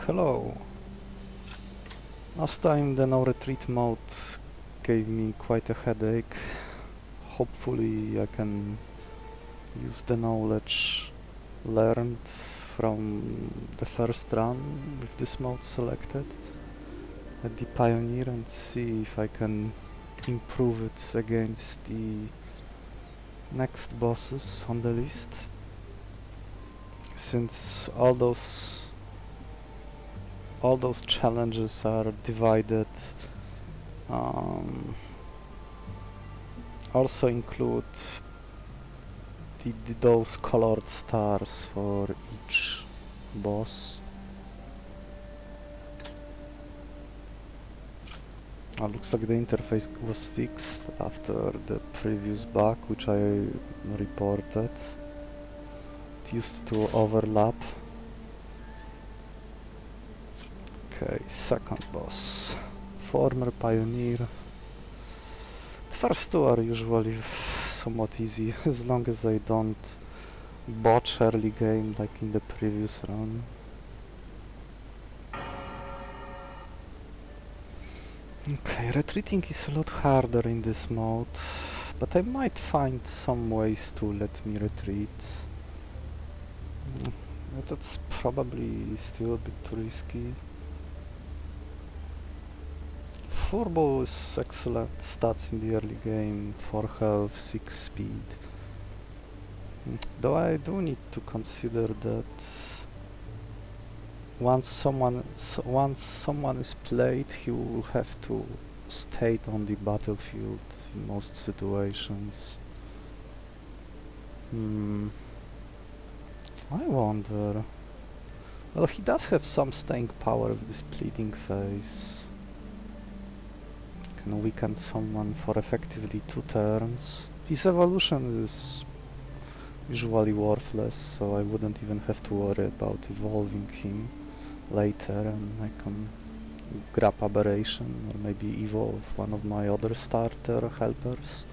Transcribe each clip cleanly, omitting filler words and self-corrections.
Hello. Last time the no retreat mode gave me quite a headache. Hopefully I can use the knowledge learned from the first run with this mode selected at the Pioneer and see if I can improve it against the next bosses on the list, since all those challenges are divided, also include those colored stars for each boss. Looks like the interface was fixed after the previous bug, which I reported. It used to overlap. Okay, second boss. Former Pioneer. The first two are usually somewhat easy, as long as I don't botch early game like in the previous run. Okay, retreating is a lot harder in this mode, but I might find some ways to let me retreat. But that's probably still a bit risky. Furbo is excellent stats in the early game, 4 health, 6 speed. Though I do need to consider that once someone is played, he will have to stay on the battlefield in most situations. I wonder. Well, he does have some staying power with this pleading phase. Can weaken someone for effectively 2 turns. His evolution is usually worthless, so I wouldn't even have to worry about evolving him later, and I can grab Aberration or maybe evolve one of my other starter helpers.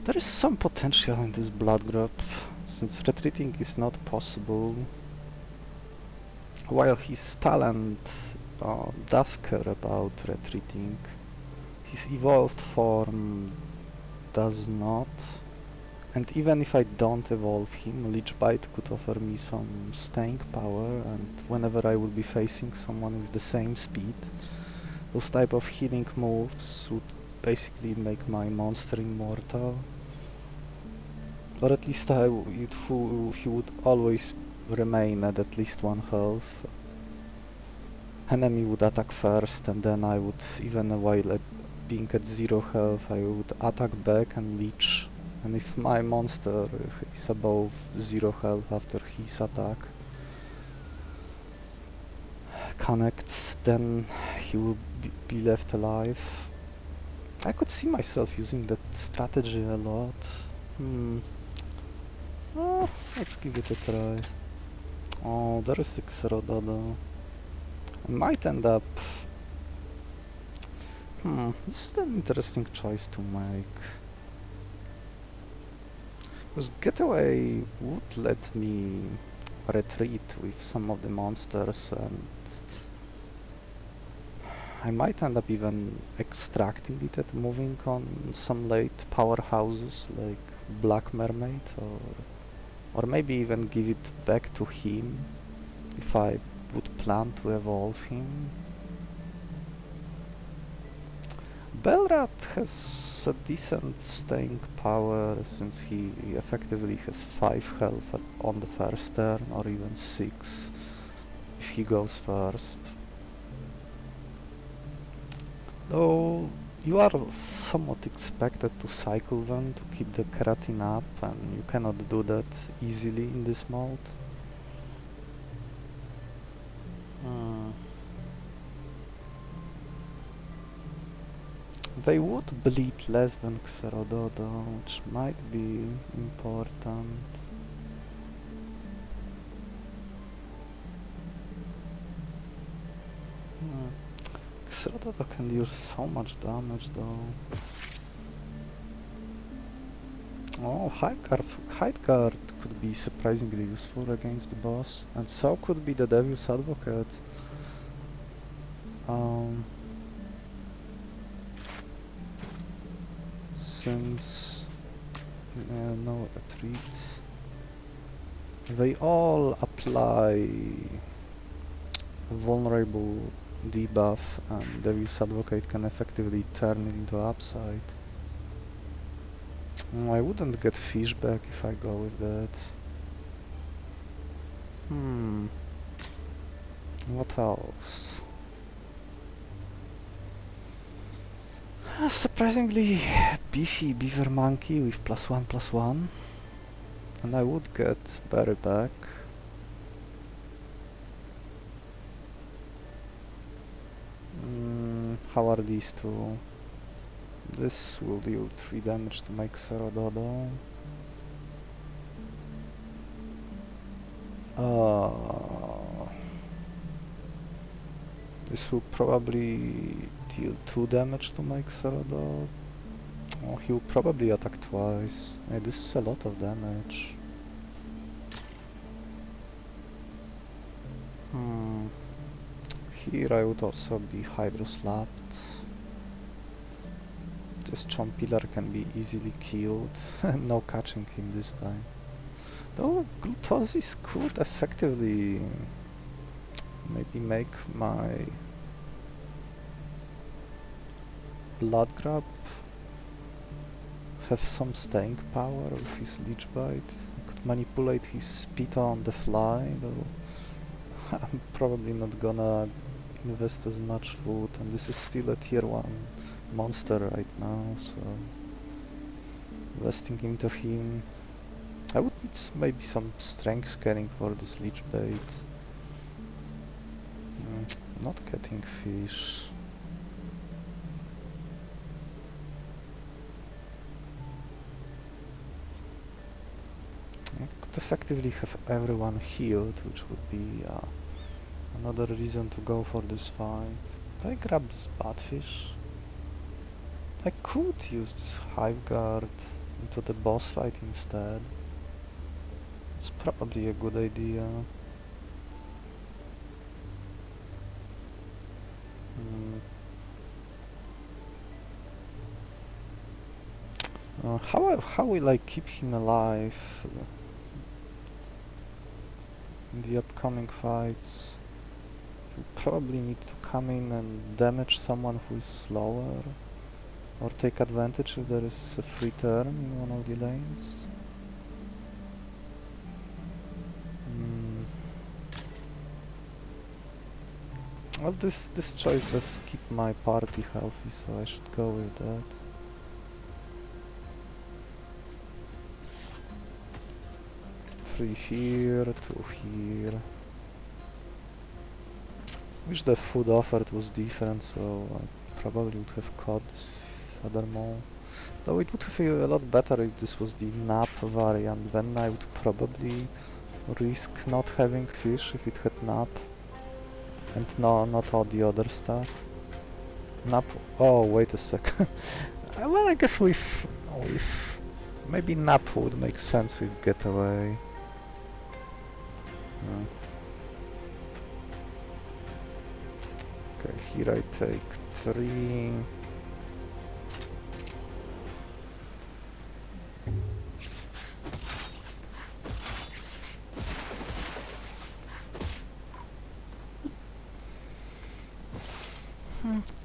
There is some potential in this blood grab, since retreating is not possible, while his talent does care about retreating. His evolved form does not, and even if I don't evolve him, Leech Bite could offer me some staying power, and whenever I would be facing someone with the same speed, those type of healing moves would basically make my monster immortal. Or at least he would always remain at least 1 health. Enemy would attack first, and then I would, even while being at 0 health, I would attack back and leech. And if my monster is above 0 health after his attack connects, then he will be left alive. I could see myself using that strategy a lot. Let's give it a try. Oh, there is the Xerododo. I might end up... this is an interesting choice to make. Because Getaway would let me retreat with some of the monsters, and I might end up even extracting it and moving on some late powerhouses like Black Mermaid, or maybe even give it back to him if I would plan to evolve him. Belrat has a decent staying power, since he effectively has 5 health on the first turn, or even 6 if he goes first. Though you are somewhat expected to cycle them to keep the keratin up, and you cannot do that easily in this mode. They would bleed less than Xerododo, which might be important. Xerododo can deal so much damage though. Oh, Hide Guard could be surprisingly useful against the boss, and so could be the Devil's Advocate. Um, since no retreat, they all apply vulnerable debuff, and Devil's Advocate can effectively turn it into upside. I wouldn't get fish back if I go with that. What else? Surprisingly beefy beaver monkey with +1/+1, and I would get berry back. How are these two? This will deal 3 damage to make Serododo. This will probably deal 2 damage to make Serododo. Oh, he will probably attack twice. Yeah, this is a lot of damage. Here I would also be Hydro Slapped. This Chompiller can be easily killed. No catching him this time. Though Glutosis could effectively maybe make my Blood Grab have some staying power with his Leech Bite. I could manipulate his speed on the fly, though I'm probably not gonna invest as much food, and this is still a tier 1 monster right now, so investing into him. I would need maybe some strength scaling for this Leech Bait. Not getting fish. I could effectively have everyone healed, which would be another reason to go for this fight. If I grab this Batfish, I could use this Hive Guard into the boss fight instead. It's probably a good idea. How will I keep him alive in the upcoming fights? You probably need to come in and damage someone who is slower, or take advantage if there is a free turn in one of the lanes. Well, this choice does keep my party healthy, so I should go with that. Three here, 2 here. Wish the food offered was different, so I probably would have caught this other mole. Though it would feel a lot better if this was the nap variant, then I would probably risk not having fish if it had nap. And not all the other stuff. Nap. Oh, wait a second. Well, I guess with maybe nap would make sense with getaway. Okay, here I take 3.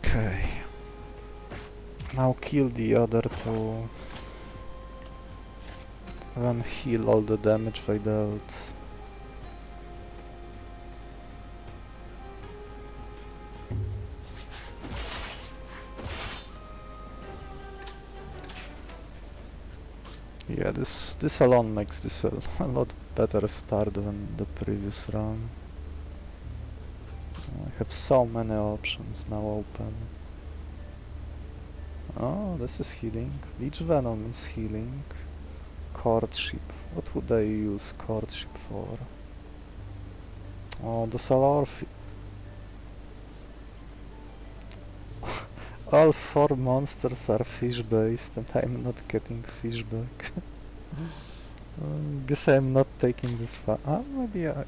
Okay. Now kill the other 2. Then heal all the damage they dealt. Yeah, this alone makes this a lot better start than the previous run. I have so many options now open. Oh, this is healing. Leech Venom is healing. Courtship. What would I use Courtship for? Oh, the Solar all 4 monsters are fish based and I'm not getting fish back. Guess I'm not taking this far. Maybe I...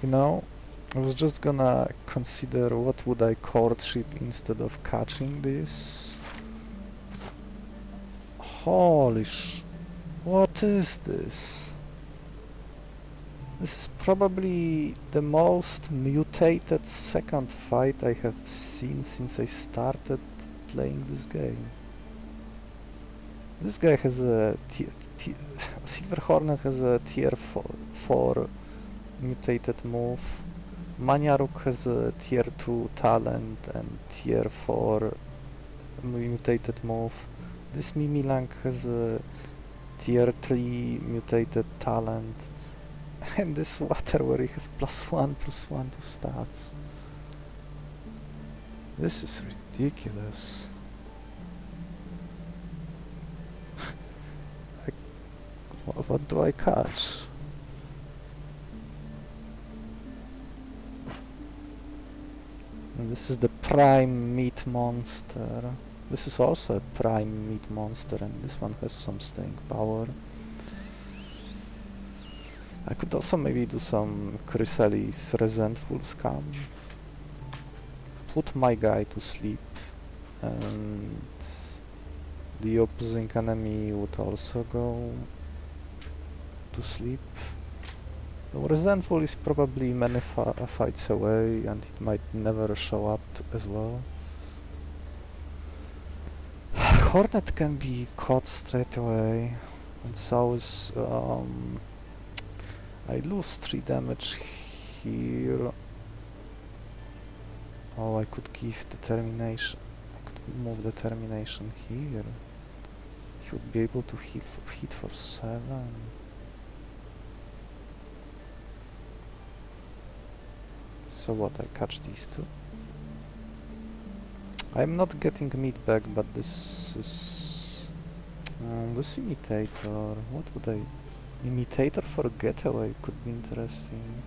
You know, I was just gonna consider what would I courtship instead of catching this. Holy sh... What is this? This is probably the most mutated second fight I have seen since I started playing this game. This guy has a... Silver Hornet has a tier 4 mutated move. Maniaruk has a tier 2 talent and tier 4 mutated move. This Mimilang has a tier 3 mutated talent. And this Waterbury has +1/+1 to stats. This is ridiculous. What do I catch? And this is the prime meat monster. This is also a prime meat monster, and this one has some staying power. I could also maybe do some Chrysalis resentful scam. Put my guy to sleep, and the opposing enemy would also go to sleep. Though resentful is probably many fights away, and it might never show up as well. Hornet can be caught straight away, and so is... I lose 3 damage here. Oh, I could give determination. I could move determination here. He would be able to hit for 7. So what, I catch these 2? I'm not getting meat back, but this is... this imitator, what would I... Imitator for getaway could be interesting.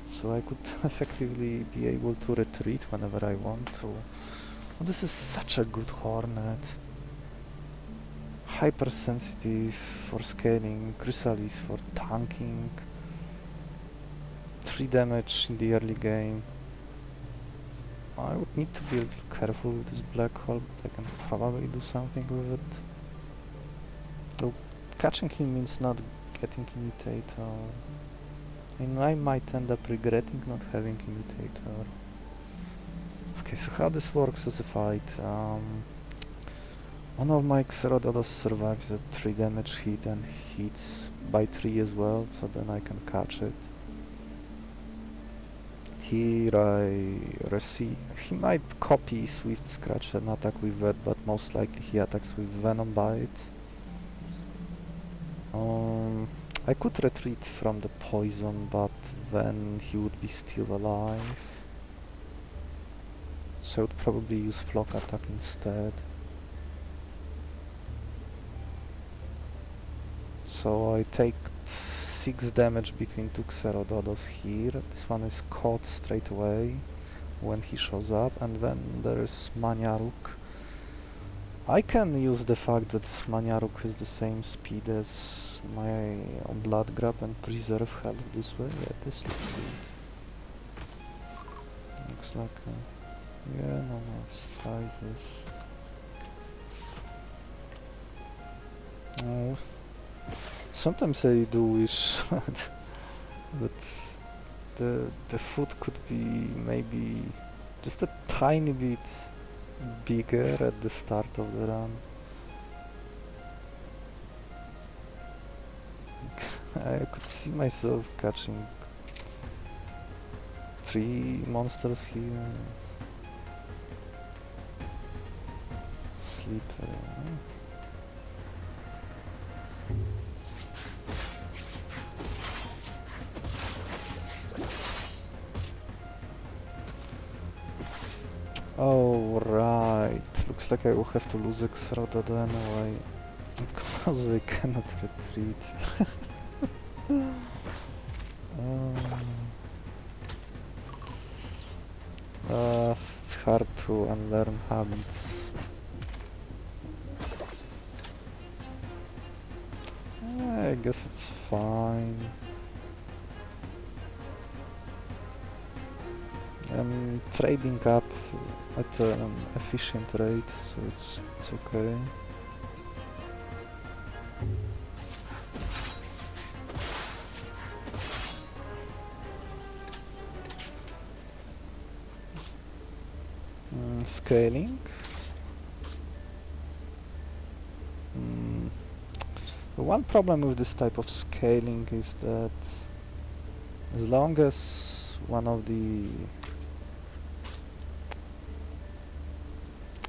So I could effectively be able to retreat whenever I want to. Oh, this is such a good Hornet. Hypersensitive for scaling, Chrysalis for tanking. 3 damage in the early game. I would need to be a little careful with this black hole, but I can probably do something with it. Though catching him means not getting imitator. And I might end up regretting not having imitator. Okay, so how this works as a fight. One of my Xerododos survives a 3 damage hit and hits by 3 as well, so then I can catch it. Here I receive... He might copy Swift Scratch and attack with that, but most likely he attacks with Venom Bite. I could retreat from the poison, but then he would be still alive. So I would probably use Flock Attack instead. So I take 6 damage between 2 Xerododos here. This one is caught straight away when he shows up, and then there's Maniaruk. I can use the fact that this Maniaruk has the same speed as my Blood Grab and preserve health this way. Yeah, this looks good. Looks like a... yeah, no more surprises. Oh. Sometimes I do wish that the food could be maybe just a tiny bit bigger at the start of the run. I could see myself catching 3 monsters here. Sleeper. Oh, right. Looks like I will have to lose Xerododo anyway, because I cannot retreat. It's hard to unlearn habits. guess it's fine. I'm trading up at an efficient rate, so it's okay. Scaling. The one problem with this type of scaling is that as long as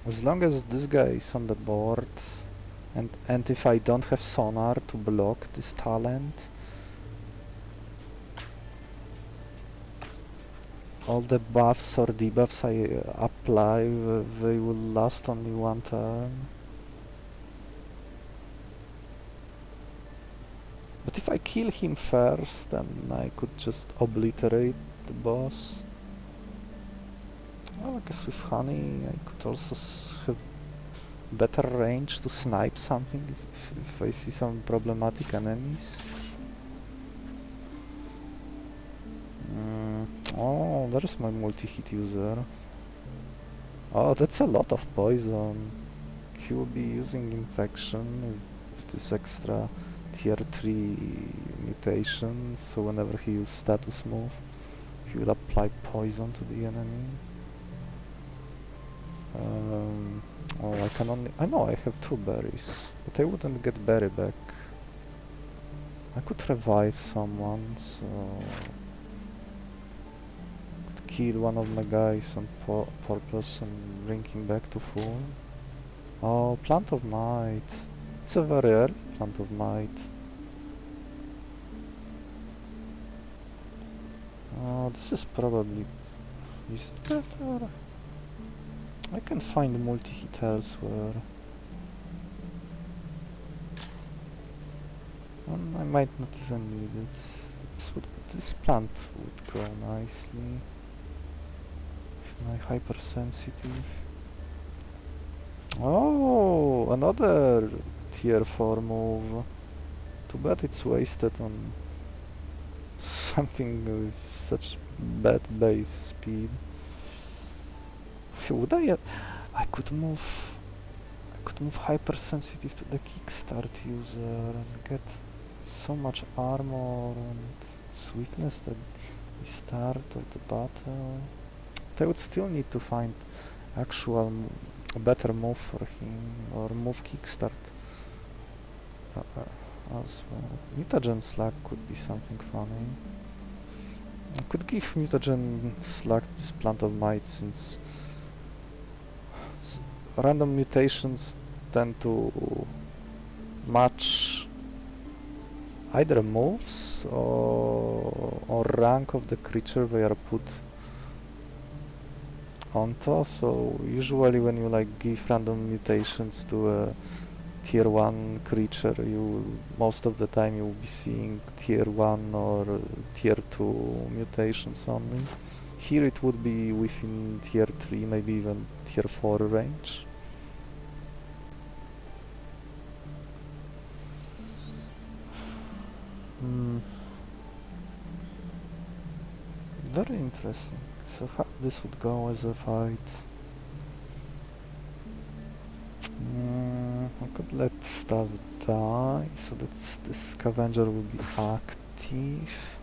as long as this guy is on the board, and if I don't have sonar to block this talent, all the buffs or debuffs I apply, they will last only one turn. But if I kill him first, then I could just obliterate the boss. Well, I guess with honey I could also have better range to snipe something if I see some problematic enemies. Oh, there's my multi-hit user. Oh, that's a lot of poison. He will be using infection with this extra tier 3 mutation, so whenever he uses status move, he will apply poison to the enemy. Oh, I know I have 2 berries, but I wouldn't get berry back. I could revive someone, so could kill one of my guys on purpose and bring him back to full. Oh, Plant of Might. It's a very early Plant of Might. Oh, this is probably... Is it better? I can find multi-hit elsewhere. I might not even need it. This plant would go nicely. With my hypersensitive. Oh, another tier 4 move. Too bad it's wasted on something with such bad base speed. Would I could move hypersensitive to the kickstart user and get so much armor and sweetness at the start of the battle. But I would still need to find actual a better move for him, or move kickstart as well. Mutagen Slack could be something funny. I could give Mutagen Slack to this Plant of Might, since random mutations tend to match either moves or rank of the creature they are put onto. So usually when you like give random mutations to a tier 1 creature, most of the time you will be seeing tier 1 or tier 2 mutations only. Here it would be within tier 3, maybe even tier 4 range. Very interesting. So how this would go as a fight? I could let stuff die, so that this scavenger will be active.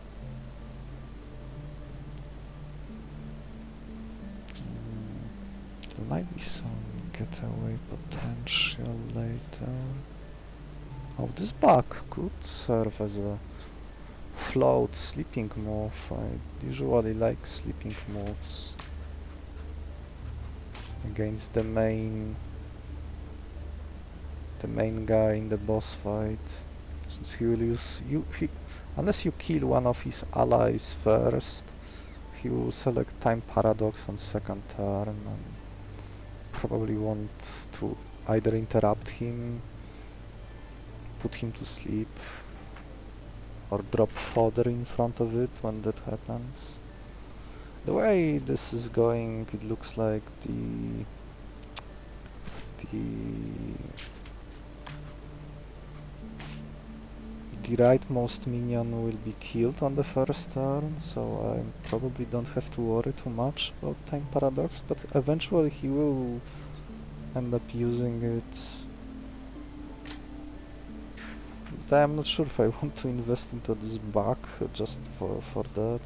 There might be some getaway potential later. Oh, this bug could serve as a float sleeping move. I usually like sleeping moves against the main guy in the boss fight, since he will use unless you kill one of his allies first, he will select Time Paradox on second turn and probably want to either interrupt him, put him to sleep, or drop fodder in front of it when that happens. The way this is going, it looks like the rightmost minion will be killed on the first turn, so I probably don't have to worry too much about Time Paradox, but eventually he will end up using it. But I'm not sure if I want to invest into this bug just for that.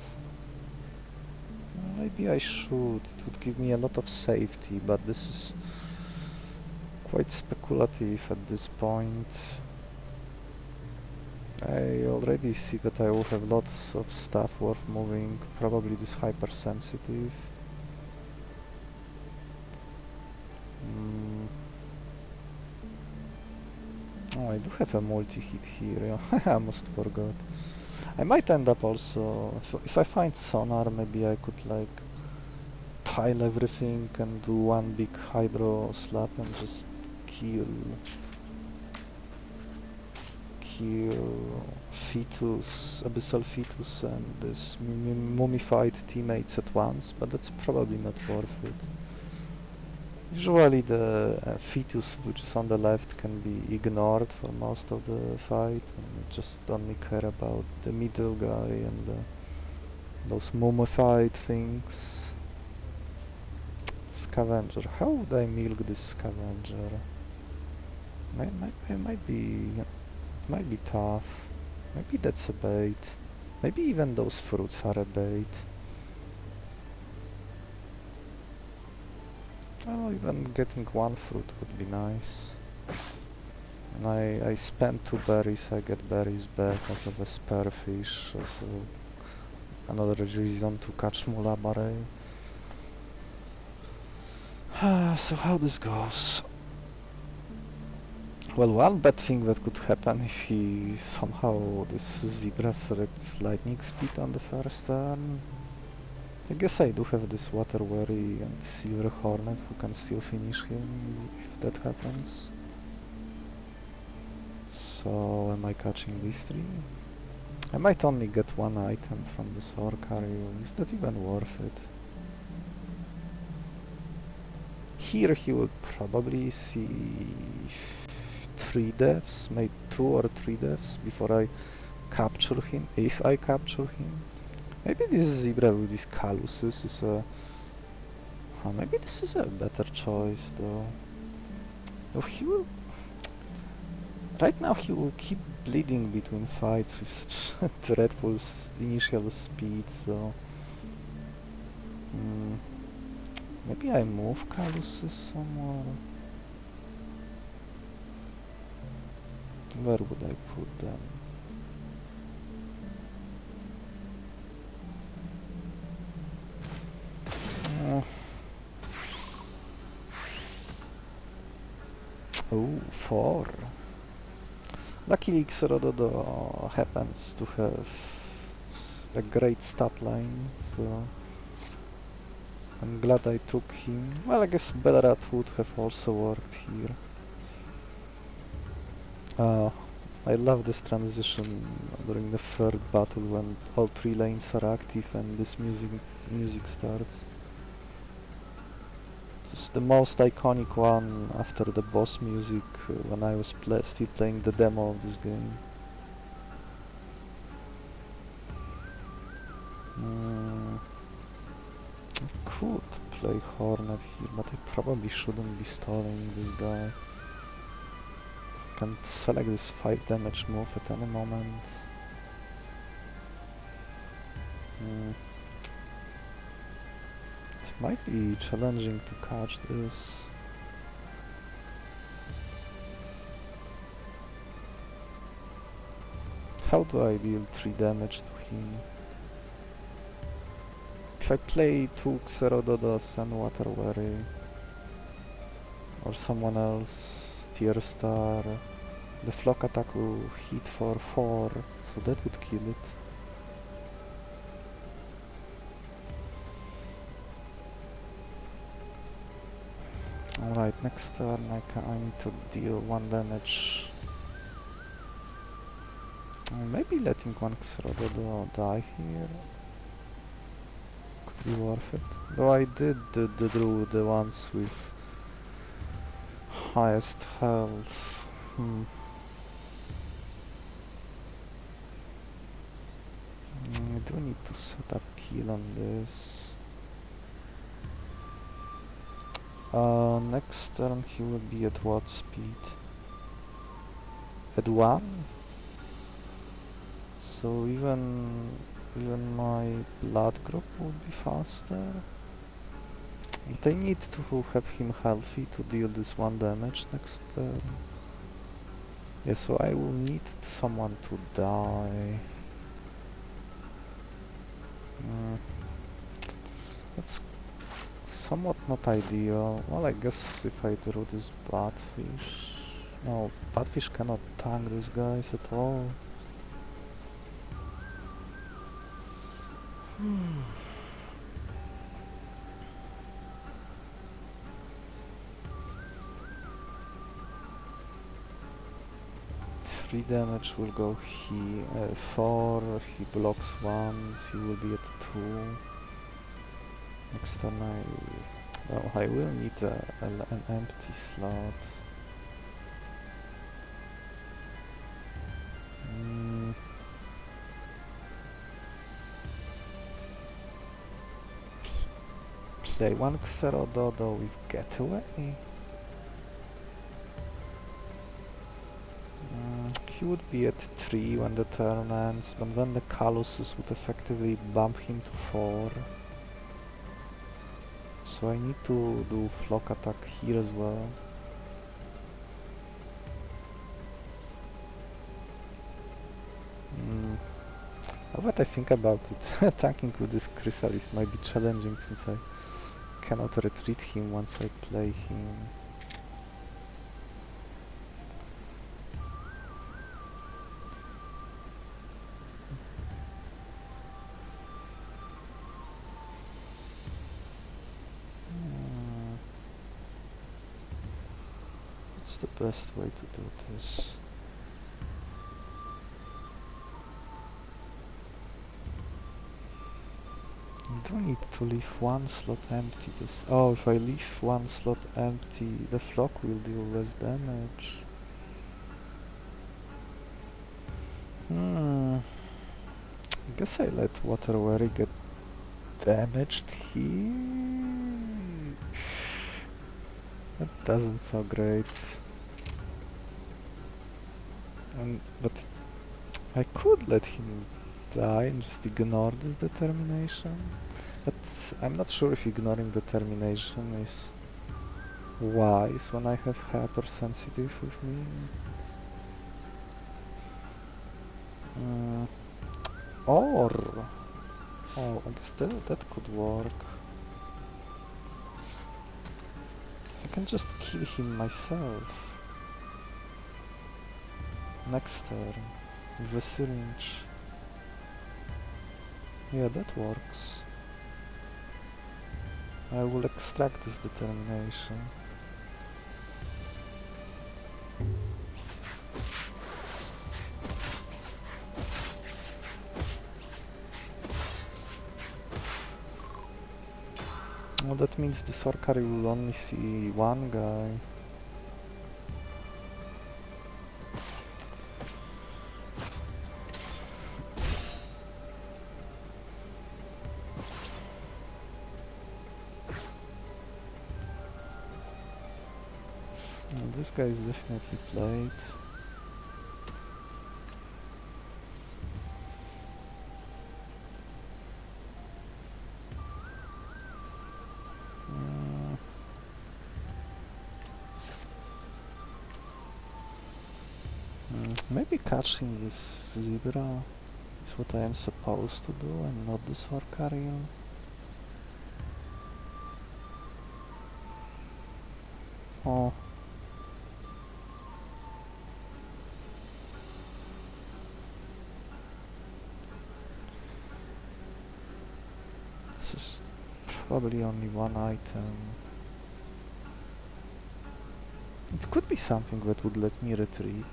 Maybe I should. It would give me a lot of safety, but this is quite speculative at this point. I already see that I will have lots of stuff worth moving, probably this hypersensitive. Oh, I do have a multi-hit here, yeah. I almost forgot. I might end up also, if I find sonar, maybe I could like pile everything and do one big hydro slap and just kill Fetus, Abyssal Fetus and this mummified teammates at once, but that's probably not worth it. Usually the Fetus which is on the left can be ignored for most of the fight, and you just only care about the middle guy and those mummified things. Scavenger, how would I milk this Scavenger? Might be tough. Maybe that's a bait. Maybe even those fruits are a bait. Oh, even getting one fruit would be nice. And I spend 2 berries, I get berries back, I have a spare fish, so another reason to catch Mulabare. So how this goes? Well, one bad thing that could happen if he somehow this Zebra selects lightning speed on the first turn. I guess I do have this Water Wary and Silver Hornet who can still finish him if that happens. So am I catching these 3? I might only get 1 item from this Orcario. Is that even worth it? Here he will probably see 3 deaths, maybe 2 or 3 deaths before I capture him, if I capture him. Maybe this Zebra with these Caluses is a... maybe this is a better choice though. Oh, he will... Right now he will keep bleeding between fights with such dreadful initial speed, so... maybe I move Caluses somewhere. Where would I put them? Oh, 4. Luckily Xerododo happens to have a great stat line, so I'm glad I took him. Well, I guess Belrat would have also worked here. I love this transition during the 3rd battle when all 3 lanes are active and this music starts. It's the most iconic one after the boss music when I was still playing the demo of this game. I could play Hornet here, but I probably shouldn't be stalling this guy. I can select this 5 damage move at any moment. It might be challenging to catch this. How do I deal 3 damage to him? If I play 2 Xerododos and Water Wary, or someone else, Tier Star, the Flock attack will hit for 4, so that would kill it. Alright, next turn I need to deal 1 damage. Maybe letting 1 Xerododo die here could be worth it. Though I did do the ones with highest health. I do need to set up kill on this. Next turn he will be at what speed? At 1? So even my blood group will be faster. But I need to have him healthy to deal this 1 damage next turn. Yeah, so I will need someone to die. That's somewhat not ideal. Well, I guess if I drew this Badfish... No, Badfish cannot tank these guys at all. Hmm. 3 damage will go here. 4, he blocks once, he will be at 2. Next turn well, I will need an empty slot. Play 1 Xerododo with Getaway. He would be at 3 when the turn ends, but then the Colossus would effectively bump him to 4. So I need to do flock attack here as well. Now that I think about it, attacking with this Chrysalis might be challenging since I cannot retreat him once I play him. What's the best way to do this? I do need to leave 1 slot empty. Oh, if I leave 1 slot empty, the flock will deal less damage. I guess I let Water Wary get damaged here. That doesn't sound great. But I could let him die and just ignore this determination. But I'm not sure if ignoring determination is wise when I have hypersensitive with me. Or... Oh, I guess that could work. I can just kill him myself. Next turn. With a syringe. Yeah, that works. I will extract this determination. Well, that means the Sorcery will only see 1 guy. Well, this guy is definitely played. Maybe catching this zebra is what I am supposed to do and not this Orcarian. Oh. This is probably only 1 item. It could be something that would let me retreat.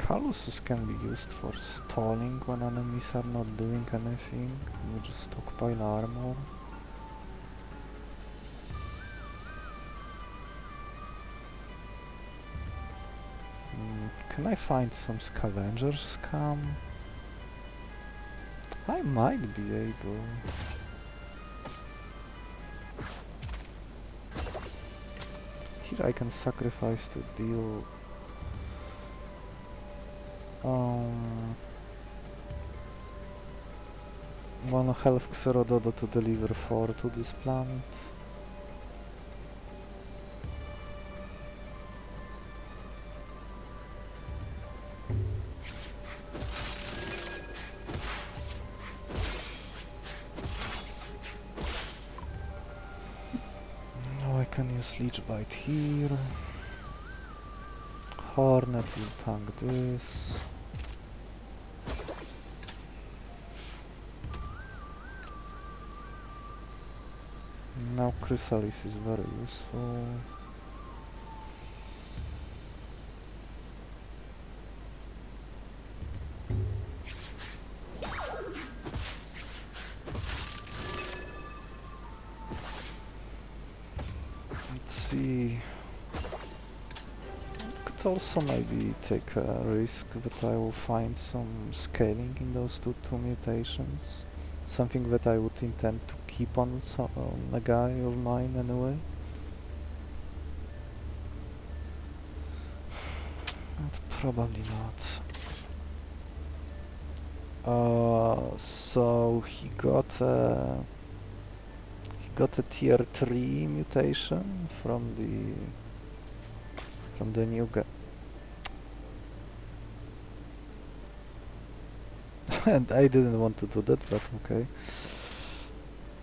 Colossus can be used for stalling when enemies are not doing anything. You just stockpile armor. Can I find some scavenger scum? I might be able. Here I can sacrifice to deal 1 health Xerododo to deliver 4 to this planet. Now I can use Leech Bite here. Hornet will tank this. Now Chrysalis is very useful. Let's see. Could also maybe take a risk that I will find some scaling in those two mutations. Something that I would intend to keep on a guy of mine anyway. But probably not. So he got a tier 3 mutation from the new guy. And I didn't want to do that, but okay.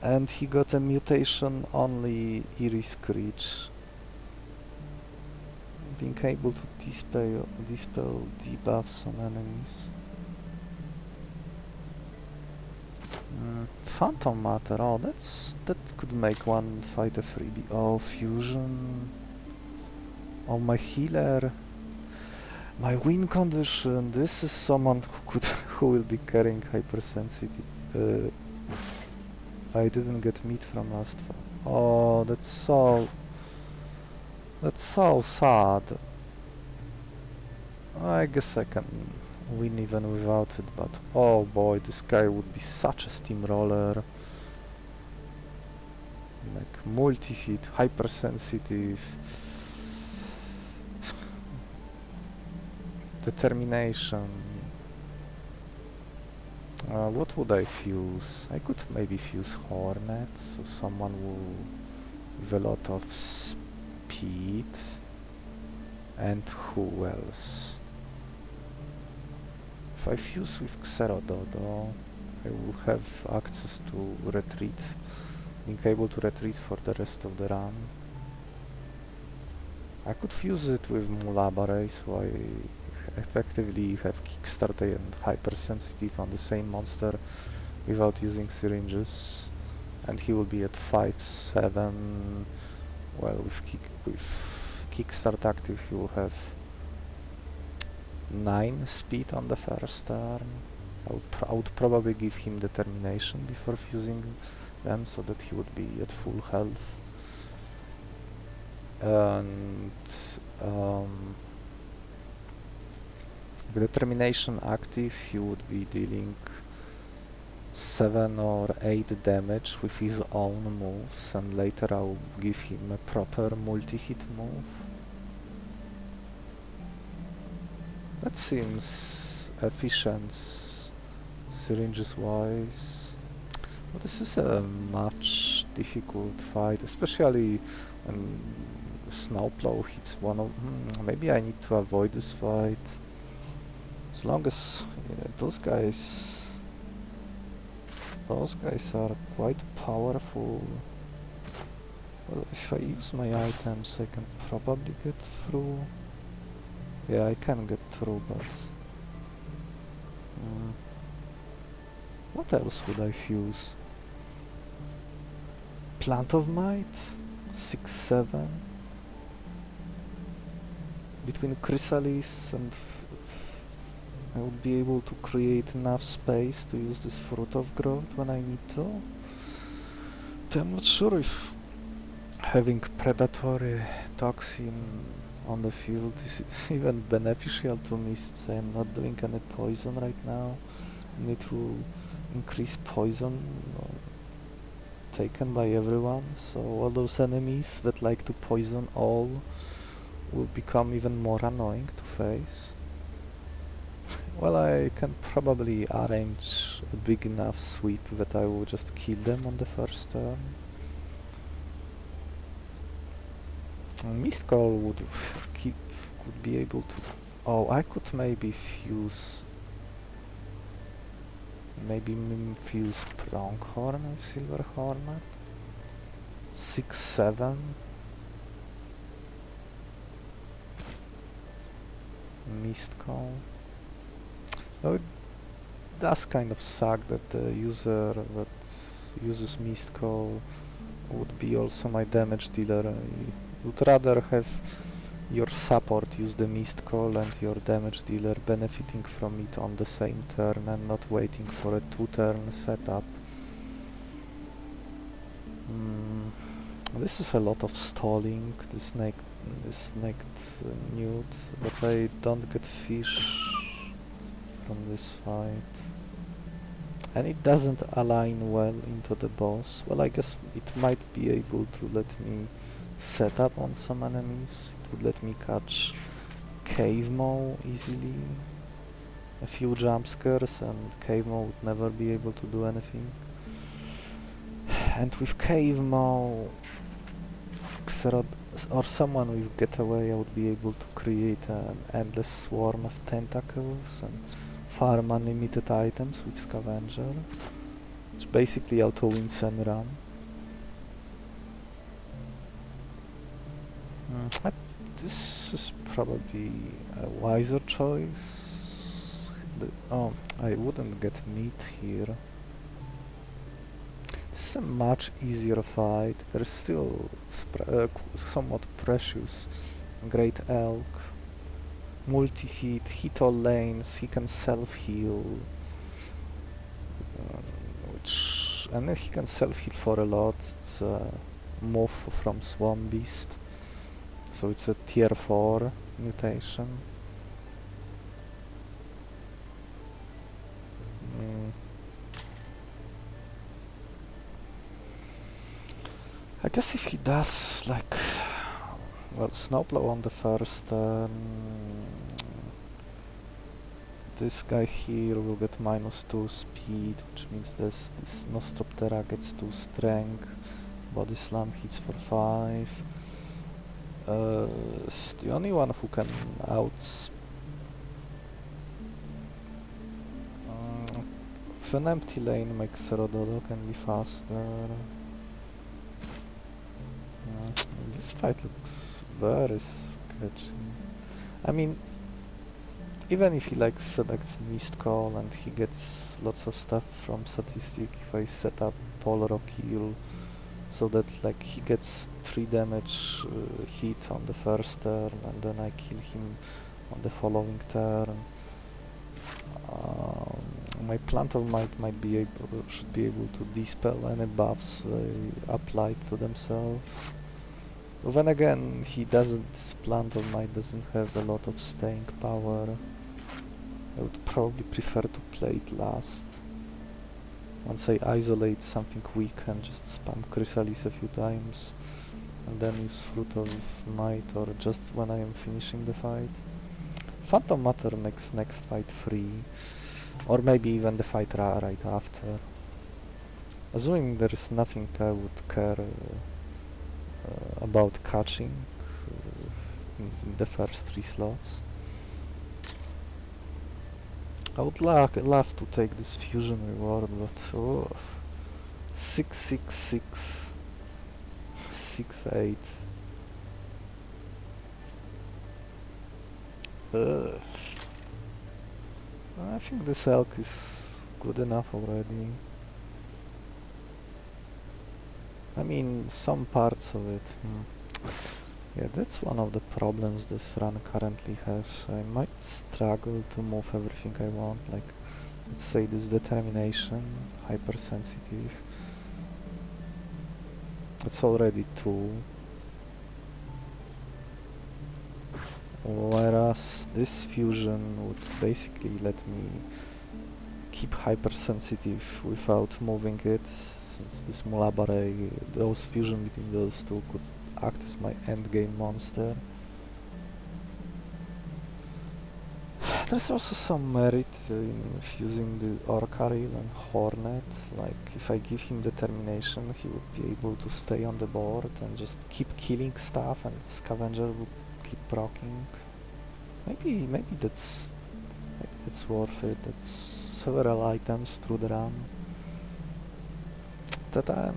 And he got a mutation only Iris Screech. Being able to dispel debuffs on enemies. Phantom Matter, oh that could make one fight a freebie. Oh, fusion. Oh, my healer. My win condition. This is someone who will be carrying hypersensitive. I didn't get meat from last fall. Oh, that's so sad. I guess I can win even without it, but oh boy, this guy would be such a steamroller. Like multi-hit, hypersensitive. Determination. What would I fuse? I could maybe fuse Hornet, so someone with a lot of speed. And who else? If I fuse with Xerododo, I will have access to retreat, being able to retreat for the rest of the run. I could fuse it with Mulabare, so I effectively have Kickstart and Hypersensitive on the same monster without using syringes, and he will be at 5-7. Well, with Kickstart active, he will have 9 speed on the first turn. I would probably give him Determination before fusing them, so that he would be at full health. And with Determination active, he would be dealing 7 or 8 damage with his own moves, and later I'll give him a proper multi-hit move. That seems efficient, syringes wise. But this is a much difficult fight, especially when Snowplow hits one of... maybe I need to avoid this fight. As long as those guys are quite powerful. Well, if I use my items, I can probably get through. Yeah, I can get through, but... what else would I fuse? Plant of Might? 6-7? Between Chrysalis and I would be able to create enough space to use this Fruit of Growth when I need to. But I'm not sure if having predatory toxin on the field is even beneficial to me, since I'm not doing any poison right now, and it will increase poison taken by everyone, so all those enemies that like to poison all will become even more annoying to face. Well, I can probably arrange a big enough sweep that I will just kill them on the first turn. Mist Call would could be able to... Oh, I could maybe fuse... Maybe fuse Pronghorn with Silver Hornet. 6-7. Mist Call. Oh, it does kind of suck that the user that uses Mist Call would be also my damage dealer. I would rather have your support use the Mist Call and your damage dealer benefiting from it on the same turn and not waiting for a 2-turn setup. This is a lot of stalling, this naked nude, but I don't get fish from this fight. And it doesn't align well into the boss. Well, I guess it might be able to let me set up on some enemies. It would let me catch Cave Maw easily. A few jump scares and Cave Maw would never be able to do anything. And with Cave Maw or someone with Getaway, I would be able to create an endless swarm of tentacles and farm unlimited items with Scavenger. It's basically auto-wins and run. This is probably a wiser choice. I wouldn't get meat here. This is a much easier fight. There's still somewhat precious Great Elk. Multi-hit, hit all lanes, he can self-heal. And then he can self-heal for a lot. It's a move from Swamp Beast. So it's a tier 4 mutation. I guess if he does like... Well, Snowplow on the first turn... This guy here will get -2 speed, which means this Nostroptera gets 2 strength. Body Slam hits for 5. The only one who can if an empty lane makes Rododo can be faster. This fight looks very sketchy. I mean, even if he like selects Mist Call and he gets lots of stuff from statistic, if I set up Polro Kill so that like he gets 3 damage hit on the first turn and then I kill him on the following turn, my Plant of Might should be able to dispel any buffs they applied to themselves. But then again, this Plant of Might doesn't have a lot of staying power. I would probably prefer to play it last. Once I isolate something weak and just spam Chrysalis a few times, and then use Fruit of Might or just when I am finishing the fight. Phantom Matter makes next fight free, or maybe even the fight right after. Assuming there is nothing I would care about catching in the first 3 slots. I would love to take this fusion reward, but 666 68. I think this elk is good enough already. I mean, some parts of it. Yeah, that's one of the problems this run currently has. I might struggle to move everything I want, like, let's say this determination, hypersensitive. It's already 2. Whereas this fusion would basically let me keep hypersensitive without moving it, since this Aberration, those fusion between those two could act as my endgame monster. There's also some merit in fusing the Orcaril and Hornet. Like, if I give him determination, he would be able to stay on the board and just keep killing stuff, and Scavenger would keep proccing. Maybe that's worth it. That's several items through the run. That I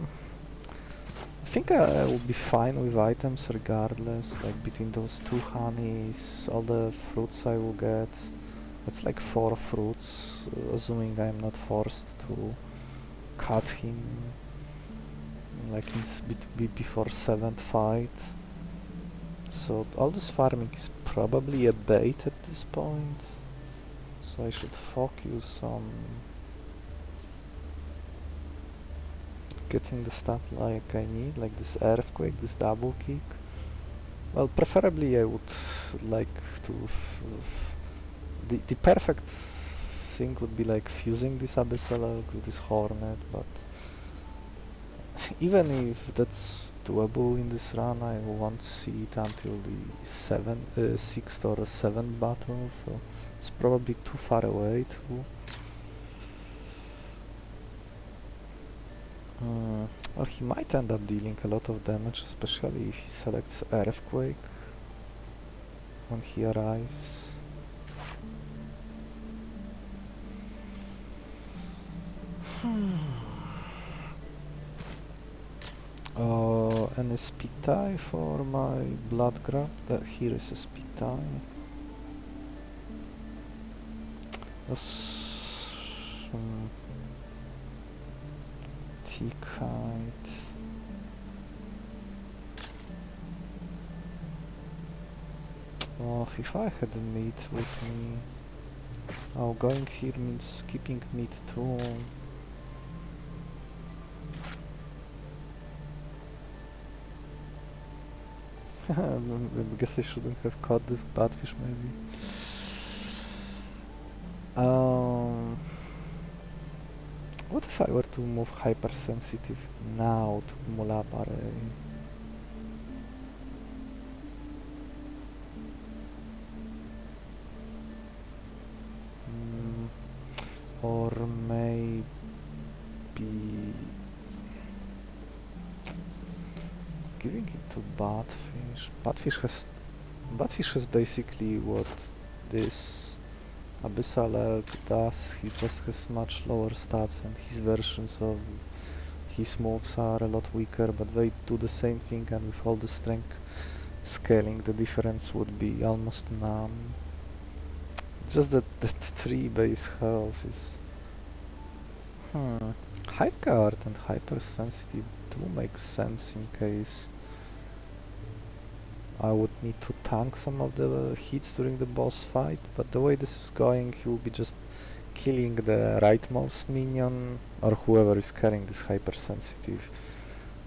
think I will be fine with items regardless. Like, between those 2 honeys, all the fruits I will get. That's like 4 fruits, assuming I'm not forced to cut him like before 7th fight. So all this farming is probably a bait at this point. So I should focus on getting the stuff like I need, like this earthquake, this double kick. Well, preferably I would like to the perfect thing would be like fusing this Abyssal with this Hornet, but even if that's doable in this run, I won't see it until the 6th or 7th battle, so it's probably too far away too. Well, he might end up dealing a lot of damage, especially if he selects Earthquake when he arrives. Any speed tie for my blood grab? Here is a speed tie. T-kite. Oh, if I had meat with me. Oh, going here means skipping meat too. I guess I shouldn't have caught this batfish maybe. What if I were to move hypersensitive now to Mulabare? Or maybe giving it to Batfish. Batfish has basically what this Abyssal Elk does. He just has much lower stats, and his versions of his moves are a lot weaker, but they do the same thing, and with all the strength scaling the difference would be almost none. Just that 3 base health is... Hive Guard and Hypersensitive do make sense in case I would need to tank some of the hits during the boss fight, but the way this is going, he will be just killing the rightmost minion, or whoever is carrying this Hypersensitive.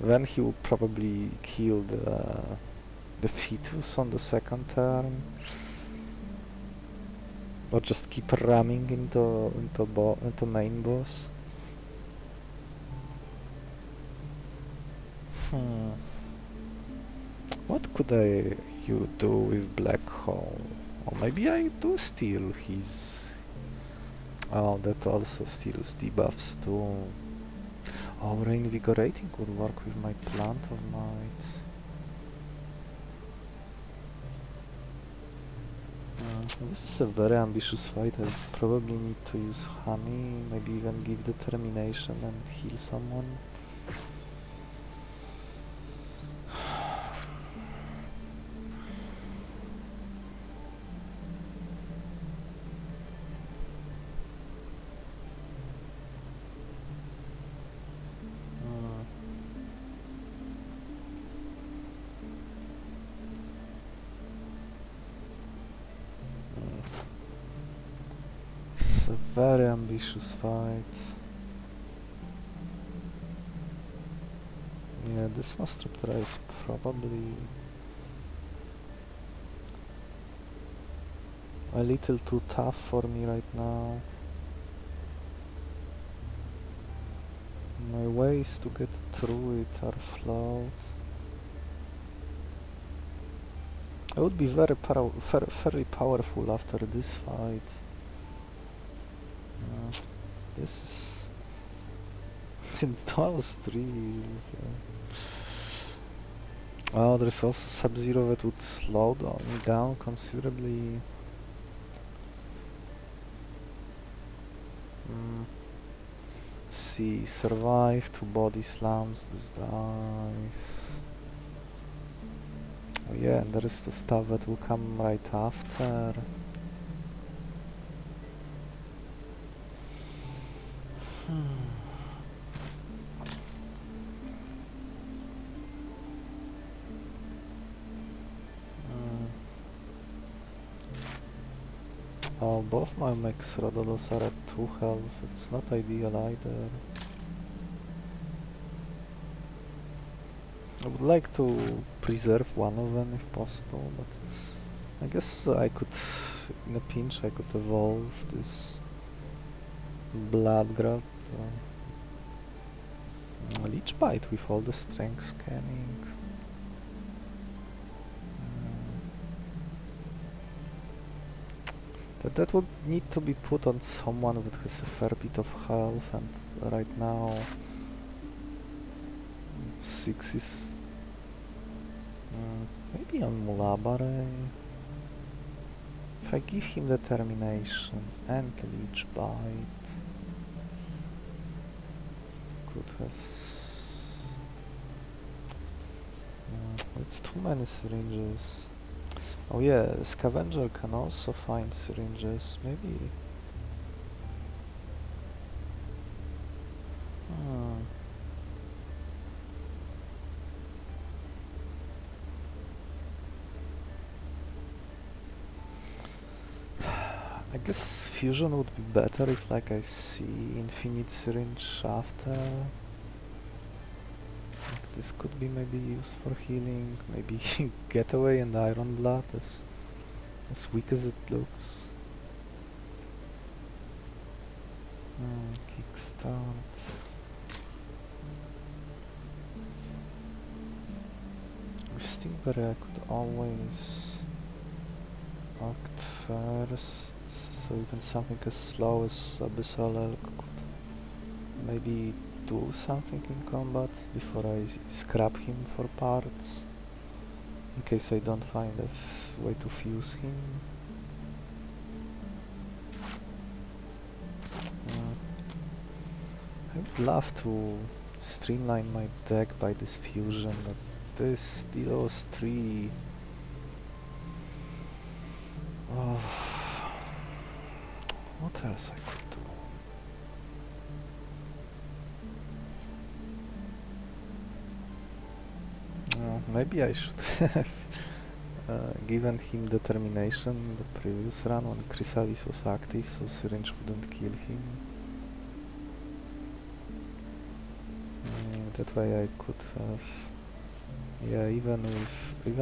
Then he will probably kill the fetus on the 2nd turn, or just keep ramming into main boss. What could you do with Black Hole? Or maybe I do steal his... Oh, that also steals debuffs too. Oh, Reinvigorating would work with my Plant of Might. This is a very ambitious fight. I probably need to use honey, maybe even give determination and heal someone. very ambitious fight. Yeah, this Nostruptera is probably a little too tough for me right now. My ways to get through it are flawed. I would be fairly powerful after this fight. This is... those three... Oh, there's also Sub-Zero that would slow me down considerably. Let's see, survive 2 body slams, this dies. Oh yeah, and there is the stuff that will come right after. Oh, both my Max Rododos are at 2 health, it's not ideal either. I would like to preserve one of them if possible, but I guess I could, in a pinch, I could evolve this Blood Grab. Leech Bite with all the strength scanning. That would need to be put on someone that has a fair bit of health, and right now 6 is... maybe on Mulabare. If I give him Determination and Leech Bite, could have... it's too many syringes. Oh yeah, Scavenger can also find syringes, maybe... I guess fusion would be better if, like, I see infinite syringe after. Like, this could be maybe used for healing, maybe Getaway and Iron Blood, as weak as it looks. Kickstart. With Stingberry I could always act first, so even something as slow as Abyssal Elk could maybe do something in combat before I scrap him for parts, in case I don't find a way to fuse him. I would love to streamline my deck by this fusion, but those 3... Oh, what else I could do? Maybe I should have given him Determination in the previous run when Chrysalis was active, so Syringe couldn't kill him. That way I could have... yeah, even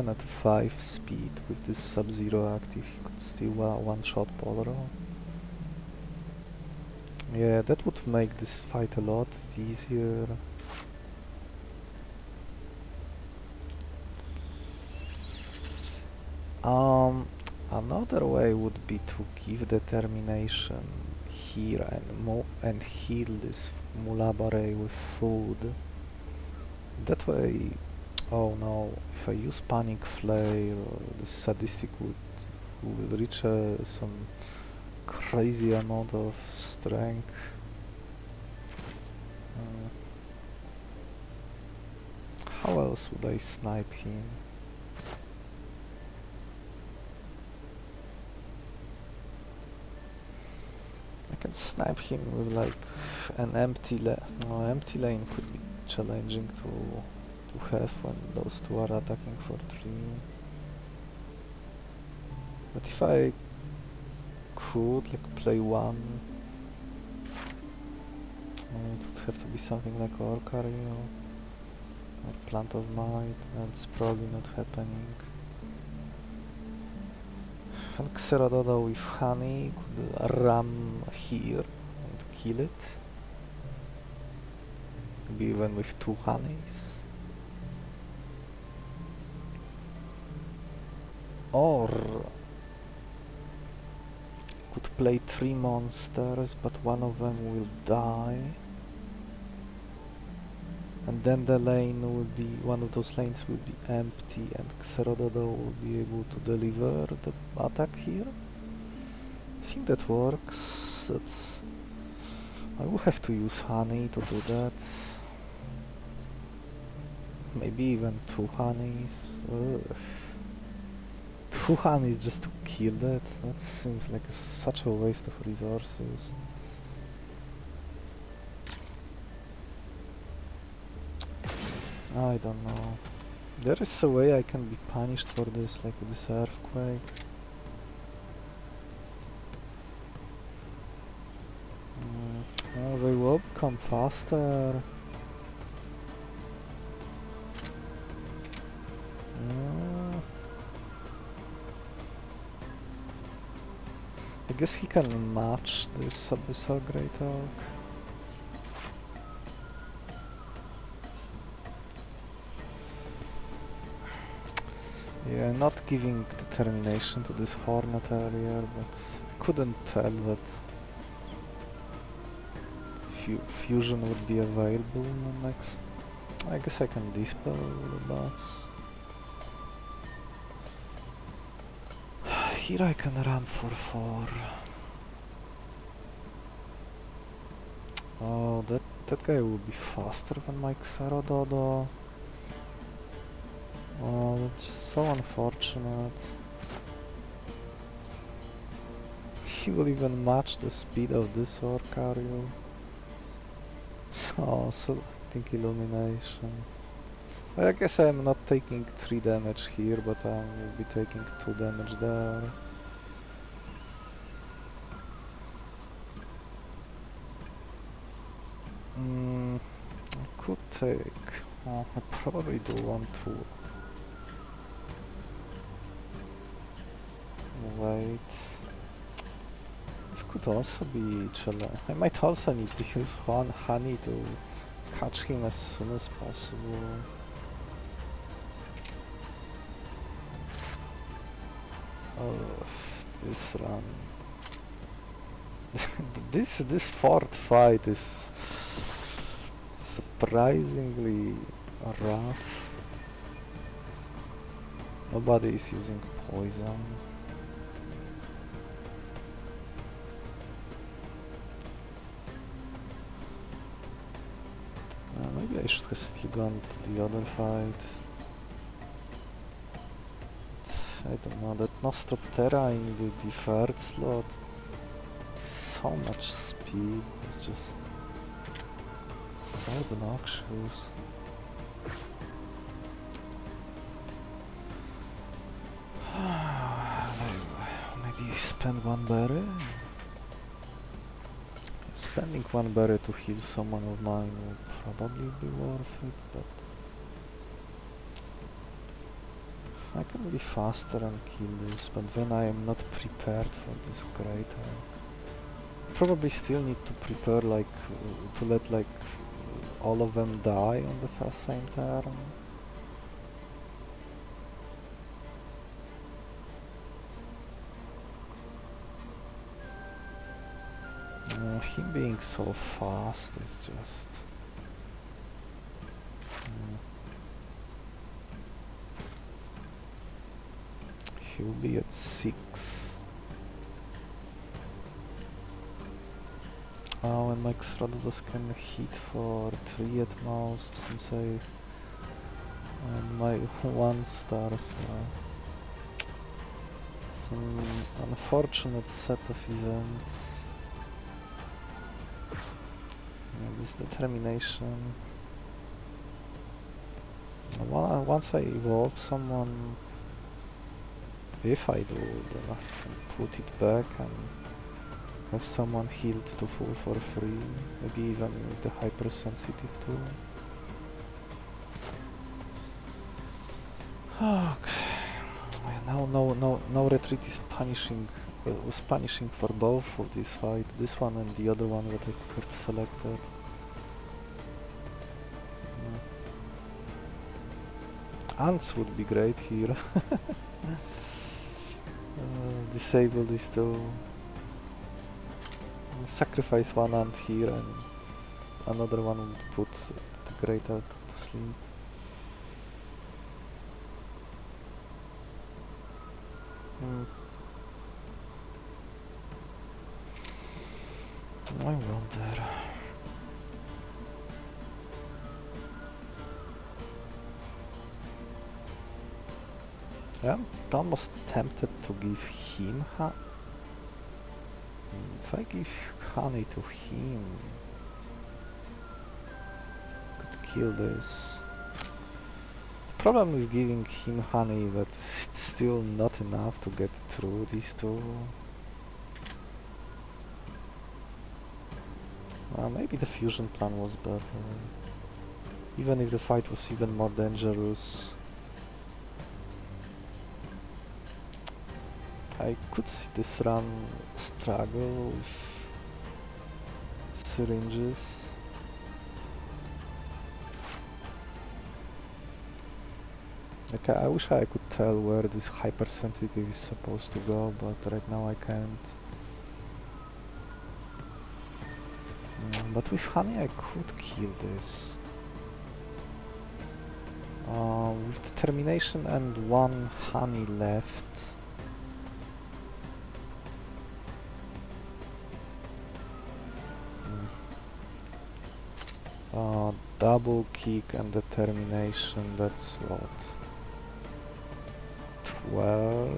at 5 speed with this Sub-Zero active, he could still one-shot Polaro. Yeah, that would make this fight a lot easier. Another way would be to give Determination here and heal this Mulabare with food. That way... oh no, if I use Panic Flare, the Sadistic would reach some crazy amount of strength. How else would I snipe him? I can snipe him with like an empty lane. No, empty lane could be challenging to have when those 2 are attacking for 3. But if I could like play one It would have to be something like Orcario or Plant of Might. That's probably not happening. And Xeradodo with honey could ram here and kill it. Maybe even with 2 honeys. Or could play 3 monsters, but one of them will die. And then the lane will be, one of those lanes will be empty and Xeradodo will be able to deliver the attack here. I think that works. I will have to use honey to do that. Maybe even 2 honeys. Ugh. 2 honeys just to kill that? That seems like such a waste of resources. I don't know. There is a way I can be punished for this, like with this earthquake. Oh, they will become faster. I guess he can match this Abyssal Great Oak. Yeah, not giving determination to this Hornet earlier, but I couldn't tell that fusion would be available in the next... I guess I can dispel the boss. Here I can run for 4. Oh, that guy will be faster than my Xeradodo. Oh, that's just so unfortunate. He will even match the speed of this Orcario. Oh, selecting Illumination. Well, I guess I'm not taking 3 damage here, but I will be taking 2 damage there. I could take... Oh, I probably do want to... Wait... This could also be challenge. I might also need to use honey to catch him as soon as possible. Oh, this run. this fourth fight is surprisingly rough. Nobody is using poison. Maybe I should have still gone to the other fight. I don't know, that Nostroptera in the deferred slot. So much speed, it's just so obnoxious. Maybe spend 1 berry? Spending 1 berry to heal someone of mine would probably be worth it, but I can be faster and kill this, but then I am not prepared for this great arc. Probably still need to prepare to let all of them die on the first same turn. Him being so fast is just... He'll be at 6. Oh, and my Xeradodos can hit for 3 at most, since and my 1 star, so... It's an unfortunate set of events. This determination. Once I evolve someone, if I do, then I can put it back and Have someone healed to full for free, maybe even with the hypersensitive tool. Okay. Now no retreat is punishing was punishing for both of this fight, this one and the other one that I could have selected. Ants would be great here. Disable these two. Sacrifice one ant here and another one would put the great ant to sleep. I wonder. I'm almost tempted to give him if I give honey to him, I could kill this. Problem with giving him honey that it's still not enough to get through these two. Maybe the fusion plan was better. Even if the fight was even more dangerous. I could see this run struggle with syringes. Okay, I wish I could tell where this hypersensitive is supposed to go, but right now I can't. But with honey I could kill this. With determination and one honey left. Double kick and determination, that's what? 12?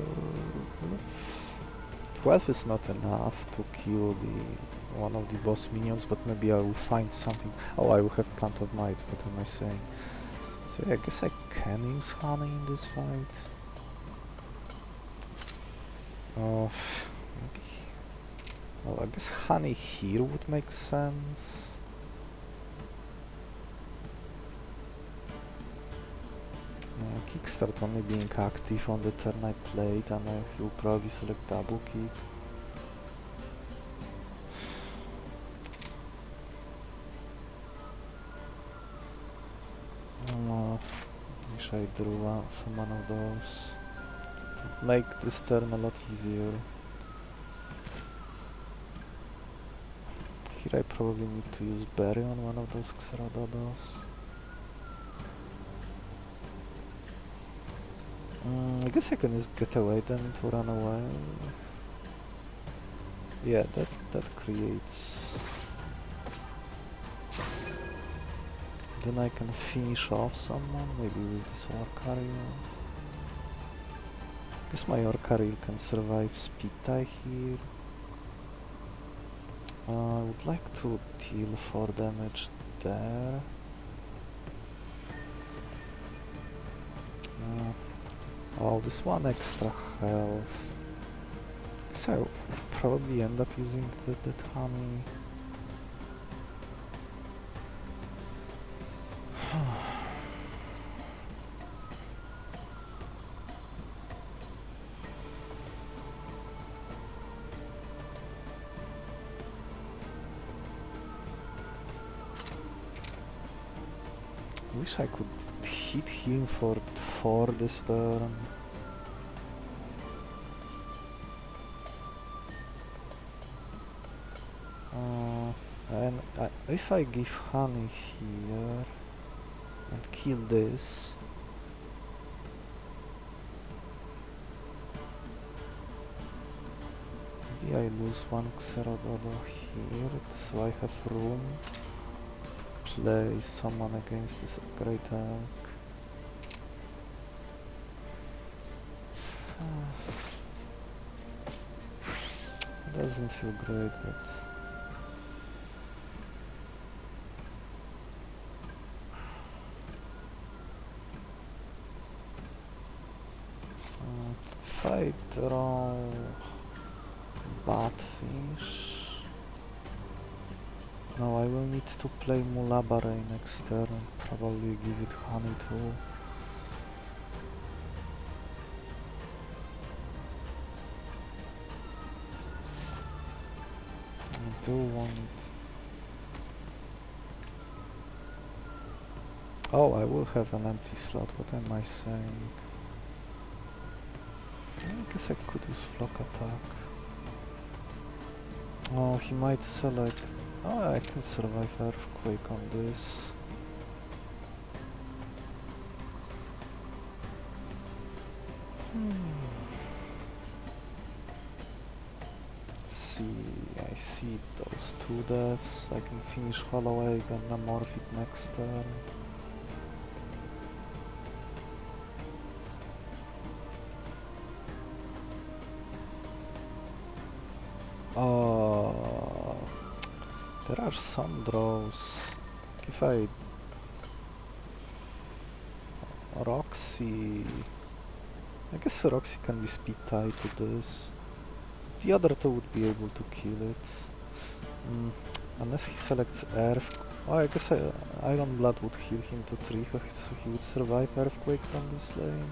12 is not enough to kill one of the boss minions, but maybe I will find something. Oh, I will have Plant of Might, what am I saying? So yeah, I guess I can use honey in this fight. Oh, maybe. Well, I guess honey here would make sense. Kickstart only being active on the turn I played, and I will probably select double kick. Wish I drew some one of those to make this turn a lot easier. Here I probably need to use Berry on one of those Xeradodos. I guess I can just get away then to run away. Yeah, that creates... Then I can finish off someone, maybe with this Orcaril. Guess my Orcaril can survive speed tie here. I would like to deal 4 damage there. Oh, this one extra health. So I'll probably end up using that honey. Wish I could hit him for 4 this turn. And if I give honey here and kill this, maybe I lose one Xeradodo here, so I have room to play someone against this great tank. Doesn't feel great, but if I draw Batfish, Now I will need to play Aberration next turn and probably give it honey too. I do want... Oh, I will have an empty slot, what am I saying? I guess I could use Flock Attack. Oh, he might select... Oh, I can survive Earthquake on this. Let's see, I see those 2 deaths. I can finish Hollow Egg and Amorph it next turn. There are some draws. If I... Roxy... I guess Roxy can be speed tied to this. The other 2 would be able to kill it. Unless he selects Earth... Oh, I guess Iron Blood would heal him to 3, so he would survive Earthquake from this lane.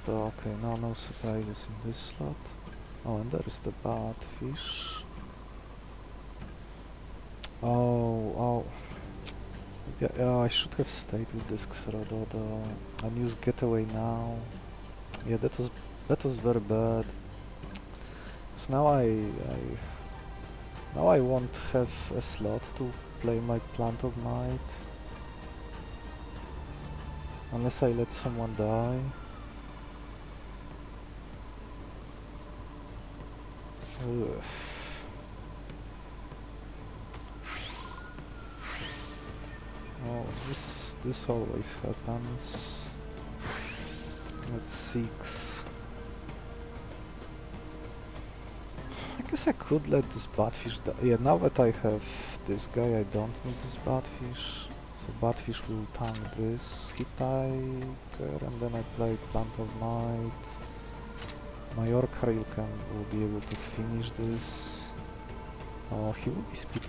Okay, no surprises in this slot. Oh, and there is the Badfish. Oh. Yeah, I should have stayed with this Xerododo and use Getaway now. Yeah, that was very bad. So now I won't have a slot to play my Plant of Might. Unless I let someone die. Ugh. Oh, this always happens. That's 6. I guess I could let this Badfish die. Yeah, now that I have this guy, I don't need this Badfish. So Badfish will tank this Hit Tiger, and then I play Plant of Might. My Orcaril will be able to finish this. Oh, he will be speed...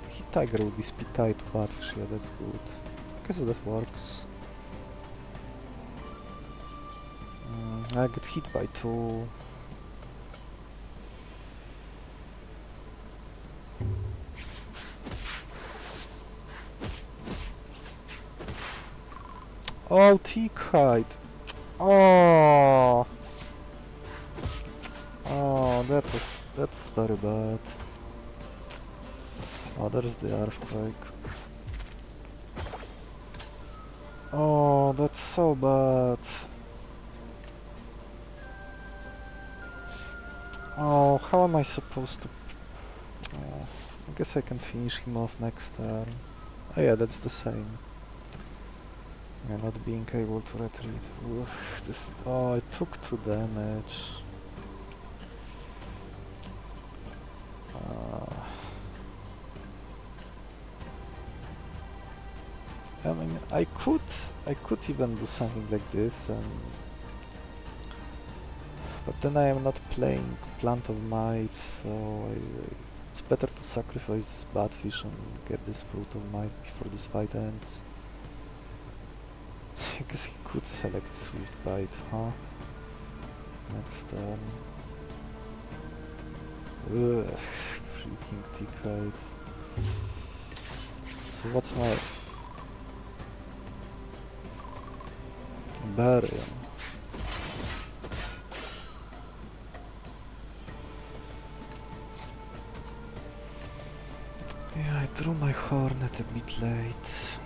Hit Tiger will be speed tied to Badfish, yeah, that's good. I guess that works. I get hit by 2. Oh, T-Kite! Oh! Oh, that was very bad. Oh, there's the Earthquake. Oh, that's so bad. Oh, how am I supposed to... Oh, I guess I can finish him off next turn. Oh yeah, that's the same. Yeah, not being able to retreat. Oof, this... Oh, I took 2 damage. I mean, I could even do something like this, but then I am not playing Plant of Might, so it's better to sacrifice this Badfish and get this Fruit of Might before this fight ends. I guess he could select Swift Bite, huh? Next turn. Ugh, freaking T-Kite. So what's my... Aberration. Yeah, I drew my Hornet a bit late.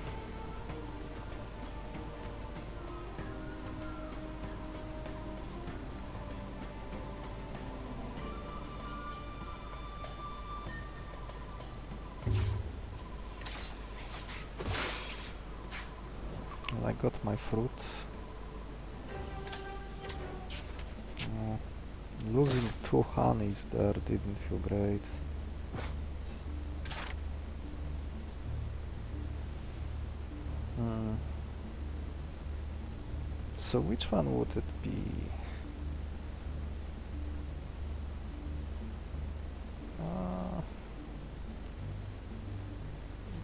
Well, I got my fruit. Losing 2 honeys there didn't feel great. Hmm. So which one would it be?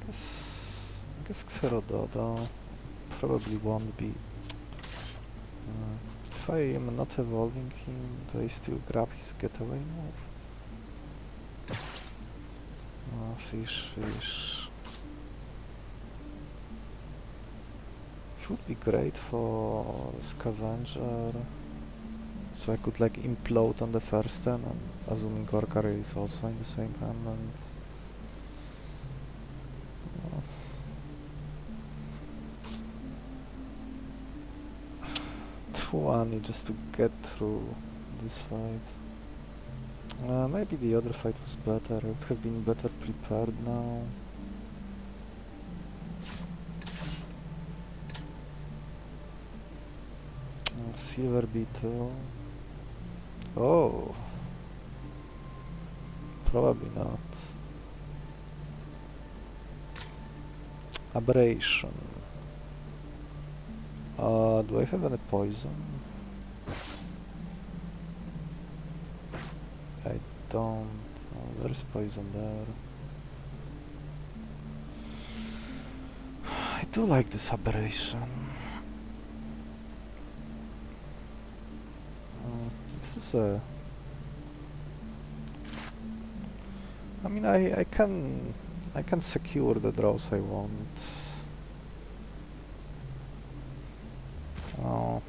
I guess Xerododo probably won't be. If I am not evolving him, do I still grab his getaway move? Fish. It would be great for Scavenger, so I could like implode on the first turn, and assuming Gorkari is also in the same hand, and 2-1 just to get through this fight. Maybe the other fight was better. I would have been better prepared now. Silver Beetle. Oh, probably not. Aberration. Do I have any poison? I don't. Oh, there's poison there. I do like this aberration. This is a... I mean, I can secure the draws I want. Oh.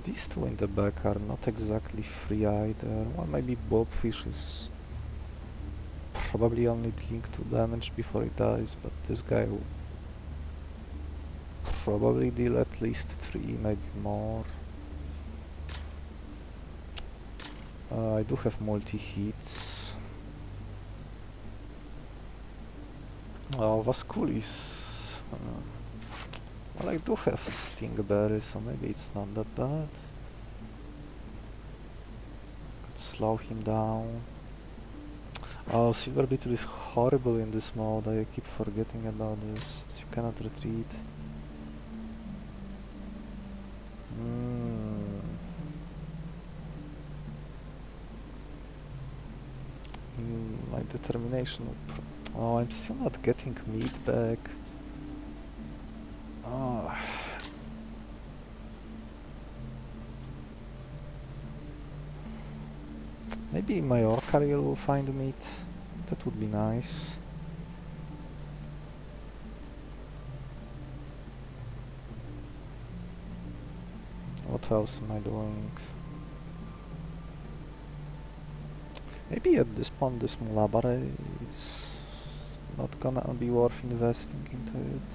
These two in the back are not exactly free either. Well, maybe Bobfish is probably only dealing 2 damage before he dies, but this guy will probably deal at least 3, maybe more. I do have multi-hits. Vasculis. Well, I do have Stingberry, so maybe it's not that bad. Could slow him down. Oh, Silver Beetle is horrible in this mode. I keep forgetting about this. You cannot retreat. My determination. Oh, I'm still not getting meat back. Oh. Maybe my Orcariel will find meat. That would be nice. What else am I doing? Maybe at this point this Mulabare is not gonna be worth investing into it.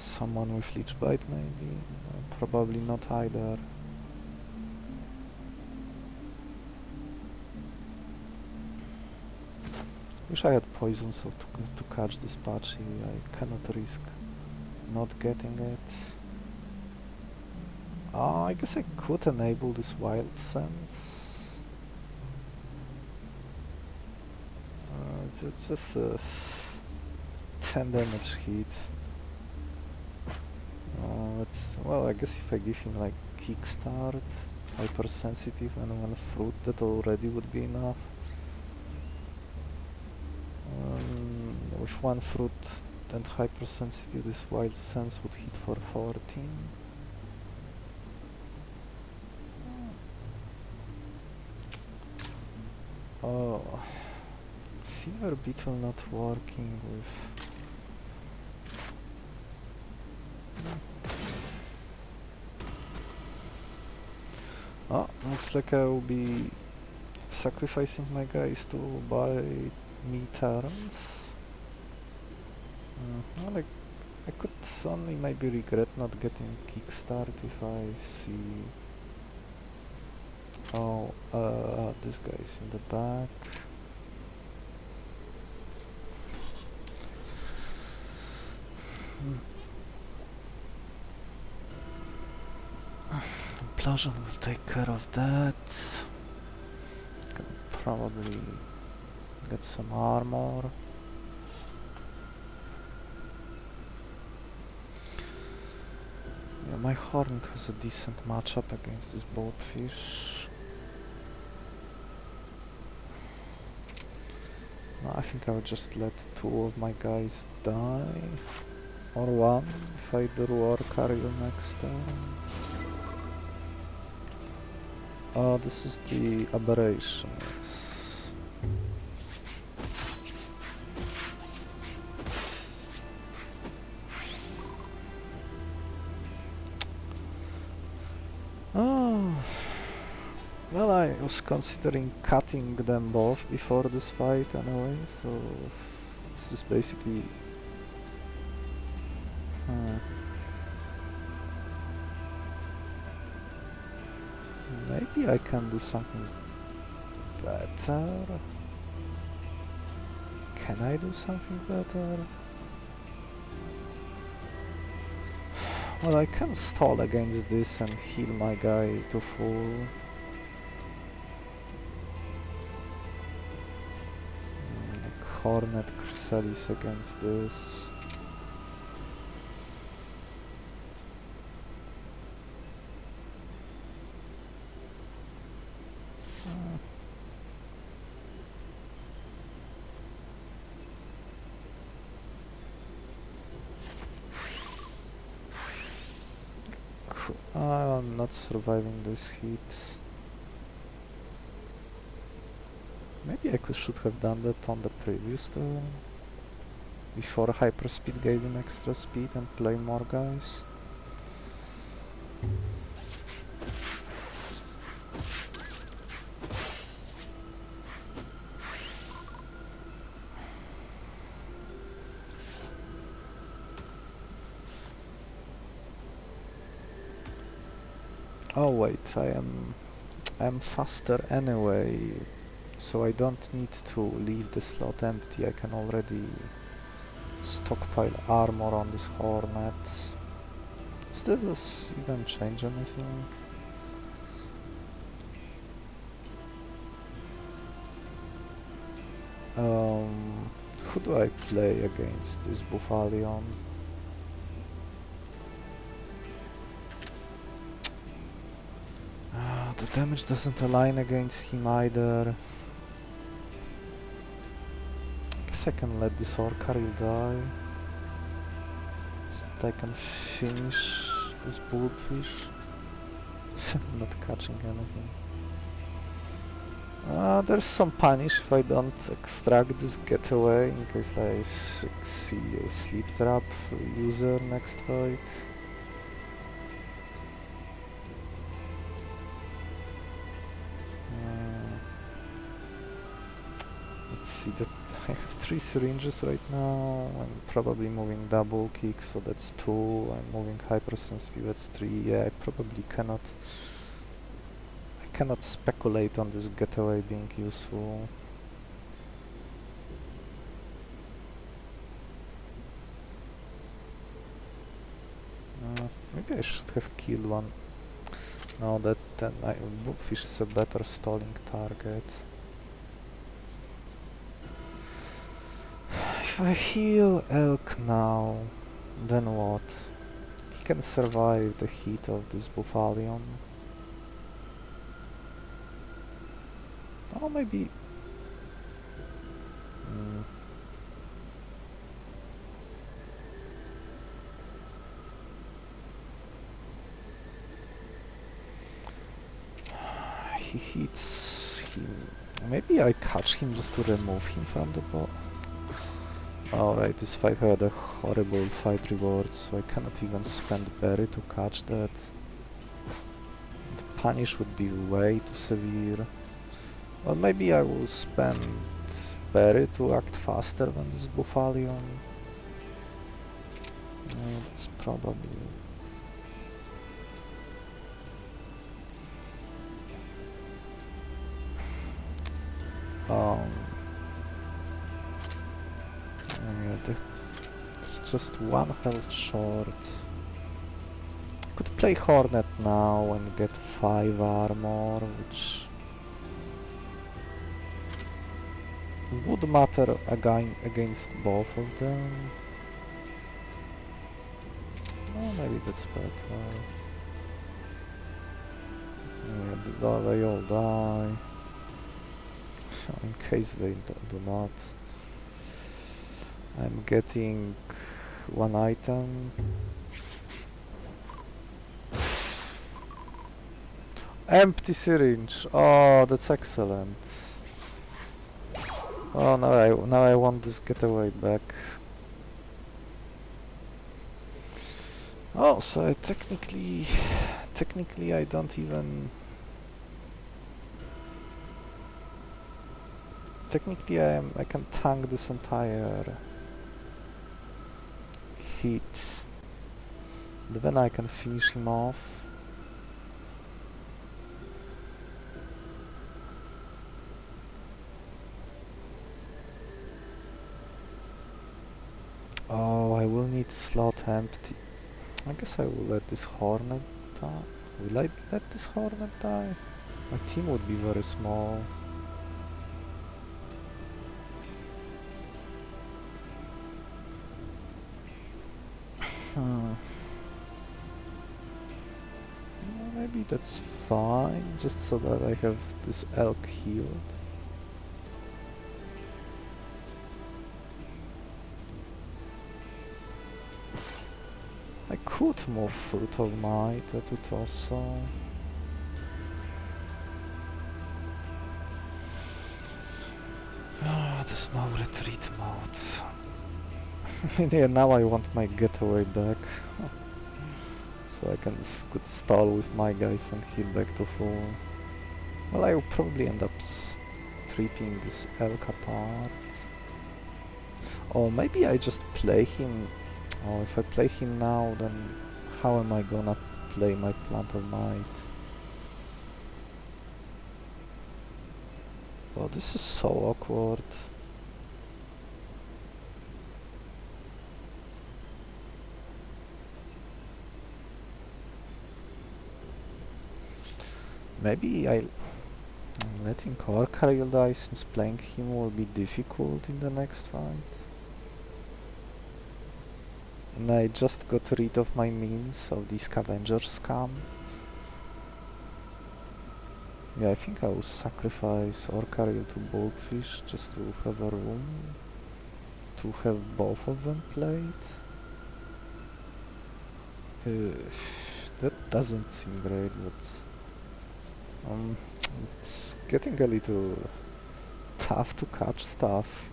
Someone with Leech Bite maybe? Probably not either. Wish I had poison so to catch this Patchy. I cannot risk not getting it. I guess I could enable this Wild Sense. It's just a 10 damage hit. Well, I guess if I give him like Kickstart, Hypersensitive and 1 fruit, that already would be enough. With 1 fruit and Hypersensitive, this Wild Sense would hit for 14. Oh, Silver Beetle not working with... Oh, looks like I will be sacrificing my guys to buy me turns. Well, I could only maybe regret not getting Kickstart if I see... Oh, this guy's in the back. Implosion will take care of that. Can probably Get some armor. Yeah, my Hornet has a decent matchup against this boatfish. No, I think I'll just let 2 of my guys die. Or 1, if I draw or carry the next turn. This is the Aberration, yes. Oh, well, I was considering cutting them both before this fight anyway, so this is basically... Maybe I can do something better? Can I do something better? Well, I can stall against this and heal my guy to full. Like Hornet Chrysalis against this. I'm not surviving this heat. Maybe I should have done that on the previous turn. Before hyperspeed gave him extra speed and play more guys. Oh wait, I am faster anyway, so I don't need to leave the slot empty. I can already stockpile armor on this Hornet. Does this even change anything? Who do I play against this Buffalion? The damage doesn't align against him either. Guess I can let this Orcaril die. So that I can finish this bulletfish. Not catching anything. There's some punish if I don't extract this getaway in case I see a sleep trap user next fight. Let's see, that I have 3 syringes right now. I'm probably moving double kick, so that's 2. I'm moving hypersensitive, that's 3. Yeah, I probably cannot speculate on this getaway being useful. Maybe I should have killed one. No, then Bookfish is a better stalling target. If I heal Elk now, then what? He can survive the heat of this Buffalion. Oh, maybe... He hits him. Maybe I catch him just to remove him from the boat. Alright, this fight had a horrible fight reward, so I cannot even spend berry to catch that. The punish would be way too severe. Well, maybe I will spend berry to act faster than this Buffalion. That's probably... yeah, just 1 health short. Could play Hornet now and get 5 armor, which... would matter again against both of them. Oh, maybe that's better. Yeah, they all die. In case they do not. I'm getting one item. Empty syringe. Oh, that's excellent. Oh, now I want this getaway back. Oh, so technically I don't even. Technically I can tank this entire hit. But then I can finish him off. Oh, I will need slot empty. I guess I will let this hornet die. Will I let this hornet die? My team would be very small. Hmm. Maybe that's fine, just so that I have this elk healed. I could move Fruit of Might, that would also... Ah, there's no retreat mode. Yeah, now I want my getaway back. So I could stall with my guys and heal back to full. Well, I will probably end up stripping this elk apart. Or maybe I just play him. Oh, if I play him now, then how am I gonna play my Plant of Might? Oh, this is so awkward. Maybe I'm letting Orcaril die since playing him will be difficult in the next fight. And I just got rid of my means of the scavenger scam. Yeah, I think I will sacrifice Orcaril to Bulkfish just to have a room to have both of them played. That doesn't seem great, but it's getting a little tough to catch stuff.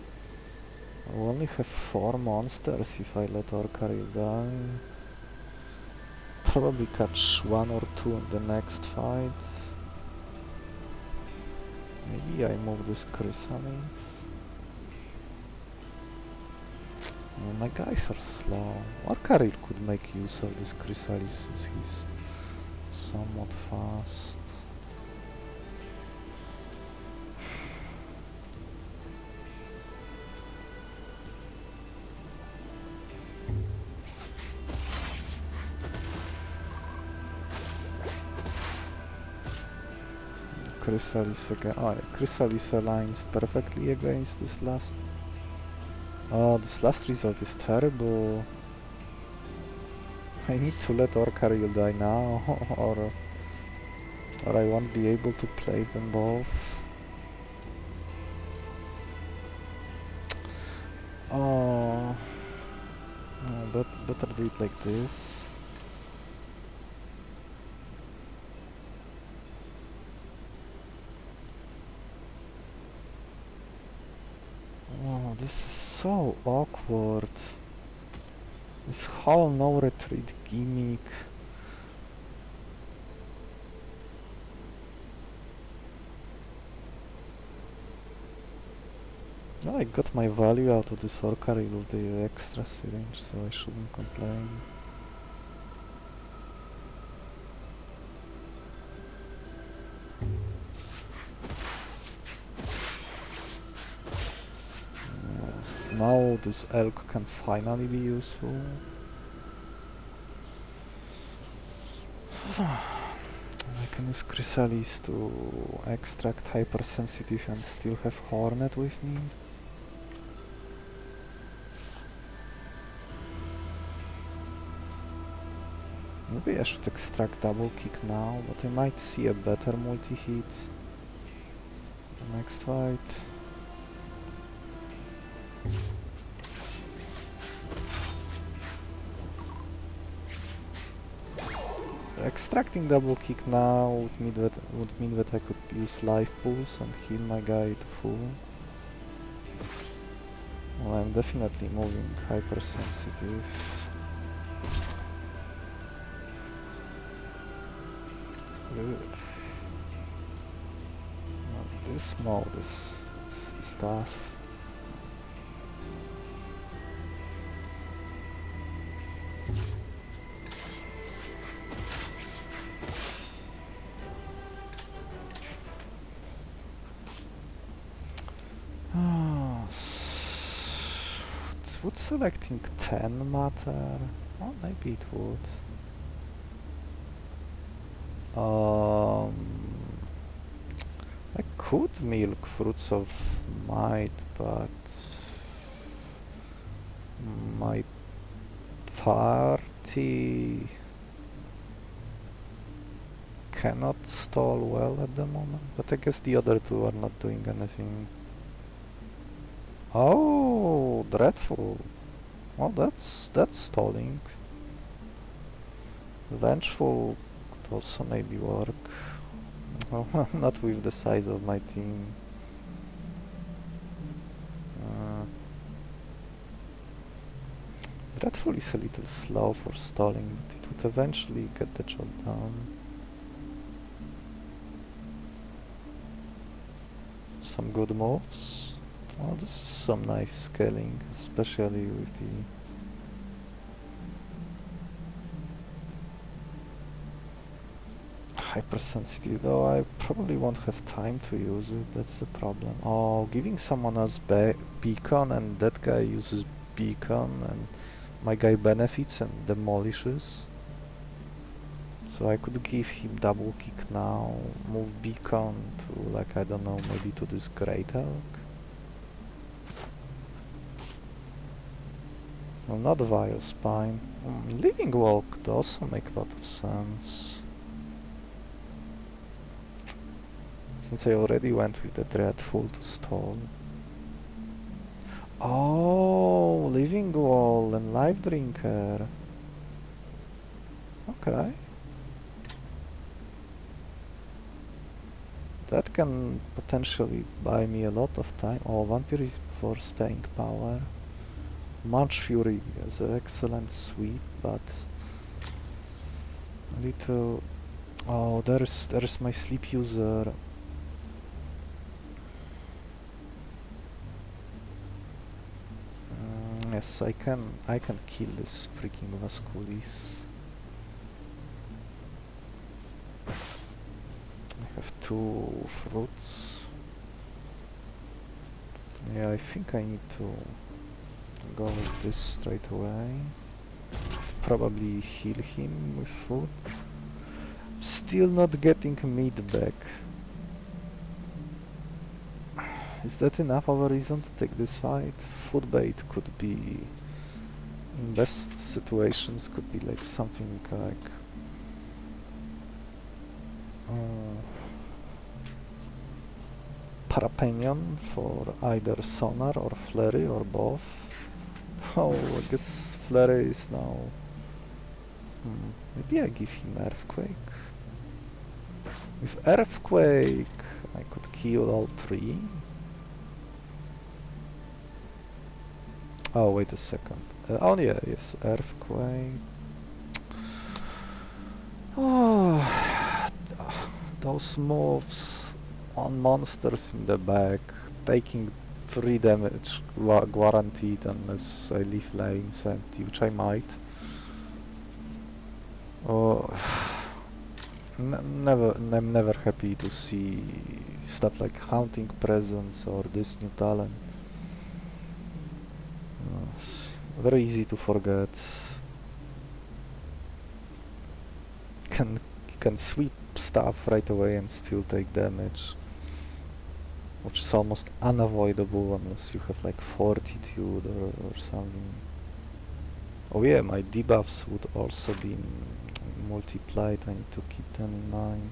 I only have 4 monsters if I let Orcaril die. Probably catch 1 or 2 in the next fight. Maybe I move this Chrysalis. Well, my guys are slow. Orcaril could make use of this Chrysalis since he's somewhat fast. Chrysalis again. Oh, yeah, Chrysalis aligns perfectly against this last. Oh, this last result is terrible. I need to let Orcaril die now, or I won't be able to play them both. Oh, but better do it like this. Oh, this is so awkward. This whole no retreat gimmick. I got my value out of this Orcaril with the extra syringe, so I shouldn't complain. Now this elk can finally be useful. I can use Chrysalis to extract hypersensitive and still have Hornet with me. Maybe I should extract double kick now, but I might see a better multi-hit the next fight. Extracting double kick now would mean that I could use life pulse and heal my guy to full. Well, I'm definitely moving hypersensitive. This mode is tough. Would selecting 10 matter? Well, maybe it would. I could milk Fruits of Might, but my party cannot stall well at the moment, but I guess the other two are not doing anything. Oh, dreadful. Well, that's stalling. Vengeful could also maybe work. Well, not with the size of my team. Dreadful is a little slow for stalling, but it would eventually get the job done. Some good moves. Oh, this is some nice scaling, especially with the... hypersensitive, though I probably won't have time to use it, that's the problem. Oh, giving someone else beacon and that guy uses beacon and my guy benefits and demolishes. So I could give him double kick now, move beacon to, like, I don't know, maybe to this Great Elk. Well, not Vile Spine. Living Wall could also make a lot of sense. Since I already went with the Dreadful to stall. Oh, Living Wall and Life Drinker. Okay. That can potentially buy me a lot of time. Oh, Vampirism for staying power. March Fury is an excellent sweep, but a little... Oh, there is my sleep user. Yes, I can kill this freaking Vasculis. I have 2 fruits. Yeah, I think I need to go with this straight away. Probably heal him with food. Still not getting meat back. Is that enough of a reason to take this fight? Food bait could be, in best situations, could be like something like Parapenion for either Sonar or Flurry or both. Oh, I guess Flurry is now... maybe I give him Earthquake. With Earthquake I could kill all 3. Oh, wait a second. Oh yeah, yes, Earthquake. Oh, those moves on monsters in the back, taking 3 damage guaranteed unless I leave lanes empty, which I might. Oh, I'm never happy to see stuff like Haunting Presence or this new talent. Very easy to forget. Can sweep stuff right away and still take damage, which is almost unavoidable unless you have like Fortitude or something. Oh yeah, my debuffs would also be multiplied, I need to keep them in mind.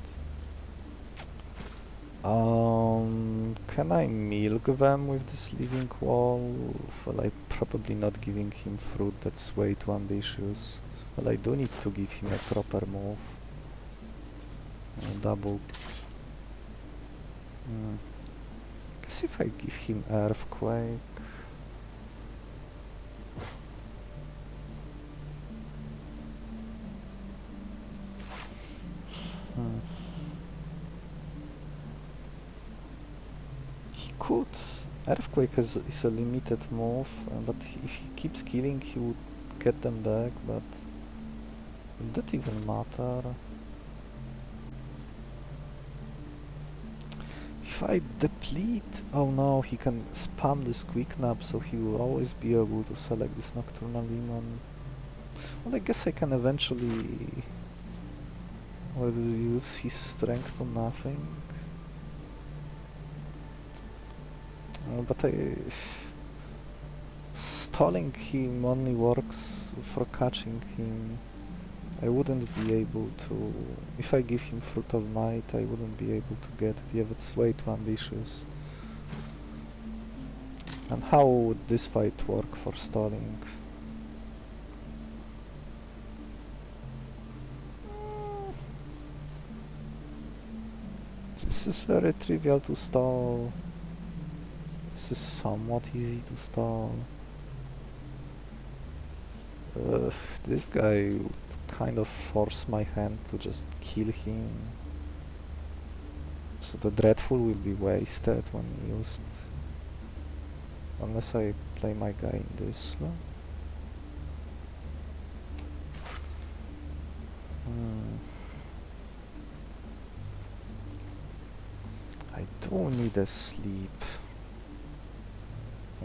Can I milk them with this living wall? Well, I'm probably not giving him fruit, that's way too ambitious. Well, I do need to give him a proper move. Double. Guess if I give him earthquake... He could. Earthquake is a limited move, but if he keeps killing, he would get them back, but... Will that even matter? If I deplete... Oh no, he can spam this quick nap, so he will always be able to select this Nocturnal Demon. Well, I guess I can eventually... use his strength to nothing. But stalling him only works for catching him. I wouldn't be able to... If I give him Fruit of Might, I wouldn't be able to get it. Yeah, that's way too ambitious. And how would this fight work for stalling? This is very trivial to stall. This is somewhat easy to stall. This guy would kind of force my hand to just kill him. So the Dreadful will be wasted when used. Unless I play my guy in this. I do need a sleep.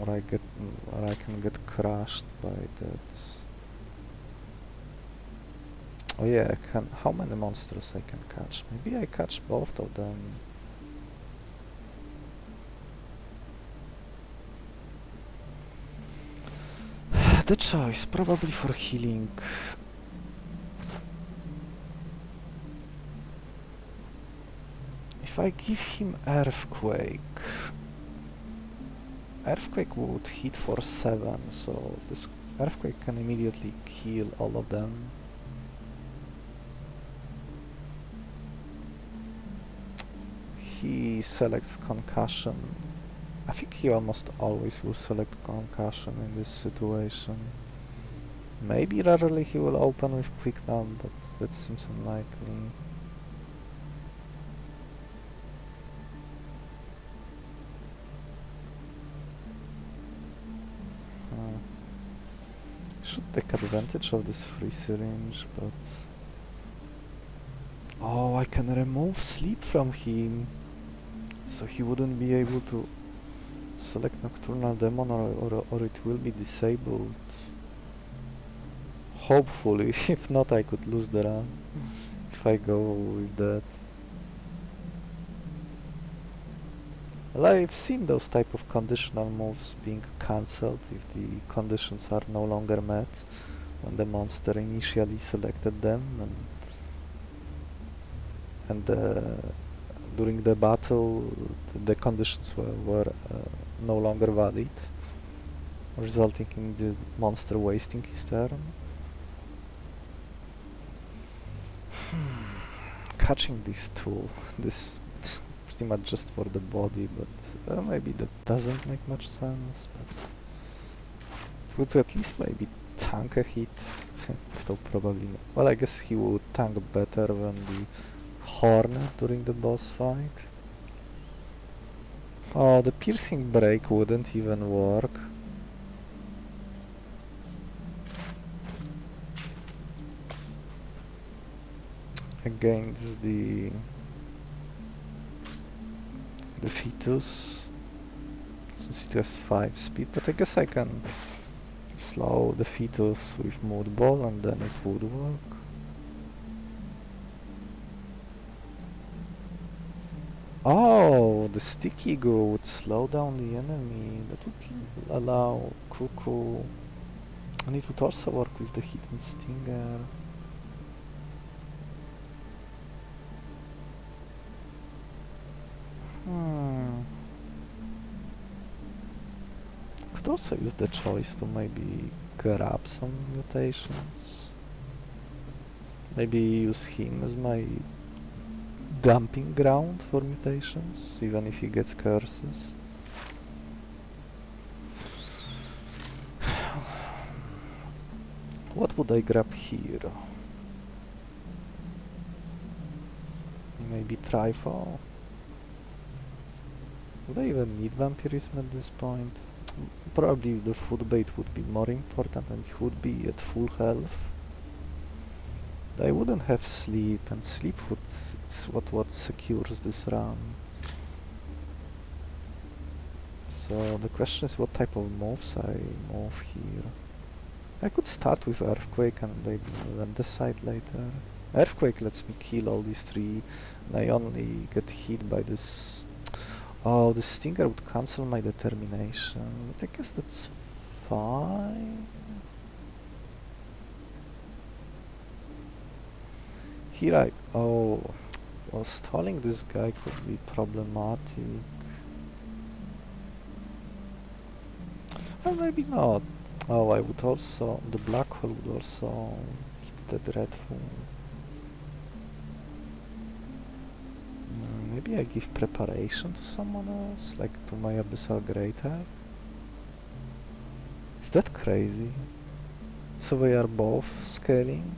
Or I can get crushed by that. Oh yeah, how many monsters I can catch? Maybe I catch both of them. The choice, probably for healing. If I give him Earthquake... Earthquake would hit for 7, so this Earthquake can immediately kill all of them. He selects Concussion. I think he almost always will select Concussion in this situation. Maybe rarely he will open with Quick Numb, but that seems unlikely. Should take advantage of this free syringe, but... Oh, I can remove sleep from him, so he wouldn't be able to select Nocturnal Demon, or it will be disabled. Hopefully, if not I could lose the run, if I go with that. Well, I've seen those type of conditional moves being cancelled if the conditions are no longer met when the monster initially selected them, and during the battle the conditions were no longer valid, resulting in the monster wasting his turn. Catching these two, this pretty much just for the body, but maybe that doesn't make much sense, but it would at least maybe tank a hit, though probably not. Well, I guess he would tank better than the Horn during the boss fight. Oh, the Piercing Break wouldn't even work. Against the fetus, since it has 5 speed, but I guess I can slow the fetus with Mood Ball and then it would work. Oh, the Sticky Goo would slow down the enemy. That would allow Cuckoo, and it would also work with the Hidden Stinger. also use the choice to maybe grab some mutations. Maybe use him as my dumping ground for mutations, even if he gets curses. What would I grab here? Maybe Trifle? Would I even need vampirism at this point? Probably the food bait would be more important and he would be at full health. I wouldn't have sleep, and sleep it's what secures this run. So the question is what type of moves I move here. I could start with Earthquake and maybe then decide later. Earthquake lets me kill all these three, and I only get hit by this. Oh, the Stinger would cancel my determination, but I guess that's fine. Here well, stalling this guy could be problematic. Well, maybe not. Oh, I would also, the black hole would also hit the dreadful. Maybe I give preparation to someone else, like to my abyssal greater. Is that crazy? So we are both scaling.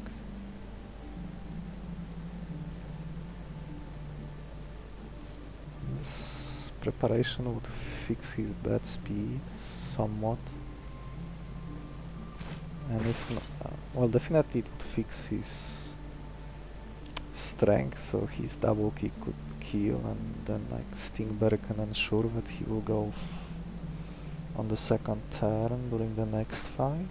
This preparation would fix his bad speed somewhat. And if not, well, definitely it would fix his strength, so his double kick could kill, and then like Stingberg can ensure that he will go on the second turn during the next fight.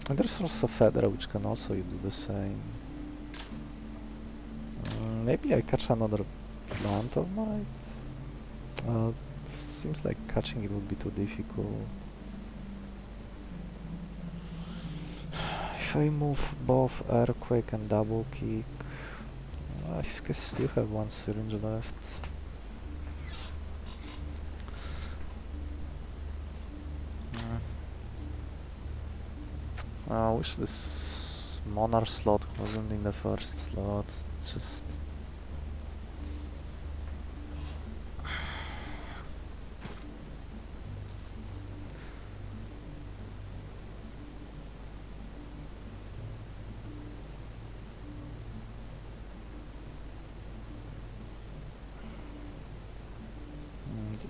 And there's also Fedra, which can also do the same. Maybe I catch another plant of might. Seems like catching it would be too difficult. If I move both Earthquake and Double Kick, I still have one syringe left. I wish this Monarch slot wasn't in the first slot. Just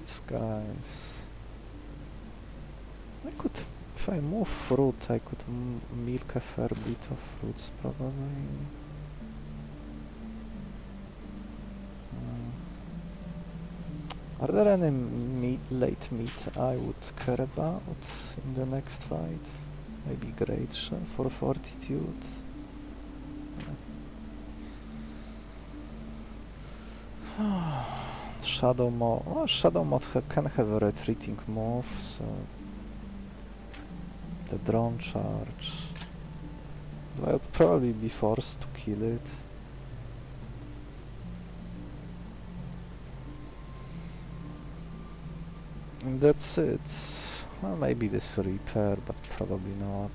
these guys. I could, if I move fruit, I could milk a fair bit of fruits probably. Are there any late meat I would care about in the next fight? Maybe Great Shell for Fortitude. Shadow Mod. Oh, Shadow Mod can have a retreating move, so the drone charge. I would probably be forced to kill it. And that's it. Well, maybe this Reaper, but probably not.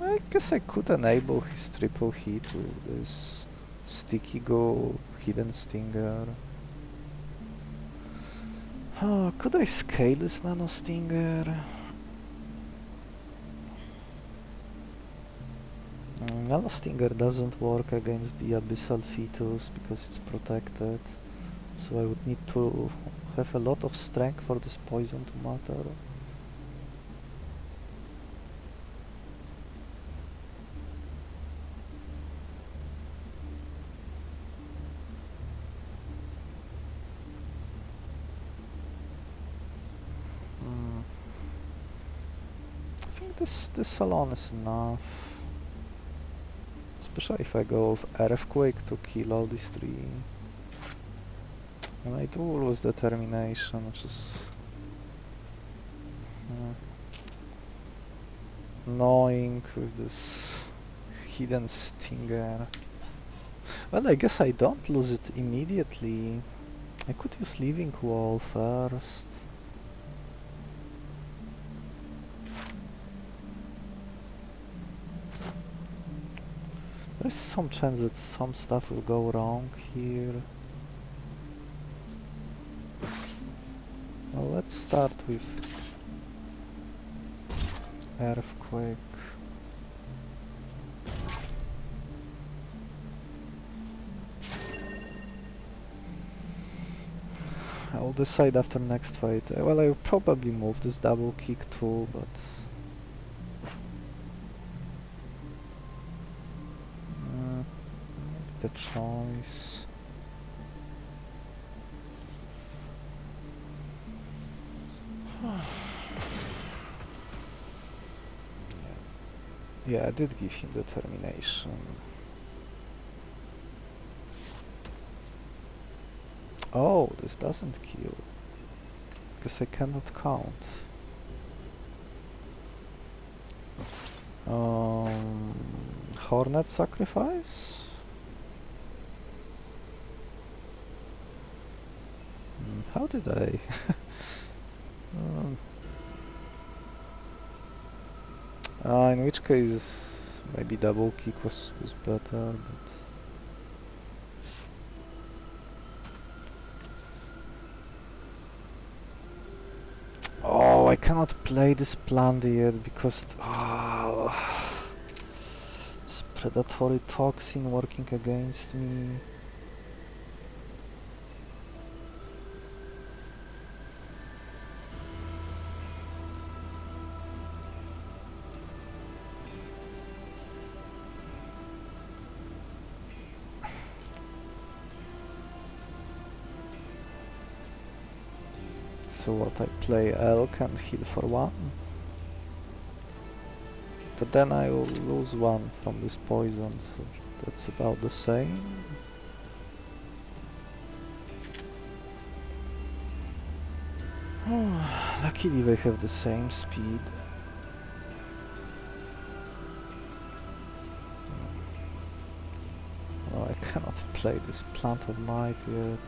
I guess I could enable his triple hit with this Sticky Go, Hidden Stinger. Oh, could I scale this Nano Stinger? Nano Stinger doesn't work against the Abyssal Fetus because it's protected, so I would need to have a lot of strength for this poison to matter. I think this alone is enough. Especially if I go with Earthquake to kill all these three. And I do lose determination, which is annoying with this Hidden Stinger. Well, I guess I don't lose it immediately. I could use Living Wall first. There is some chance that some stuff will go wrong here. Well, let's start with Earthquake. I'll decide after next fight. Well, I'll probably move this double kick too, but... the choice... Yeah, I did give him determination. Oh, this doesn't kill. Because I cannot count. Hornet sacrifice? How did I? In which case, maybe double kick was better, but... Oh, I cannot play this plant yet because... this predatory toxin working against me. So what, I play Elk and heal for 1? But then I will lose 1 from this poison, so that's about the same. Luckily they have the same speed. Oh, I cannot play this Plant of Might yet.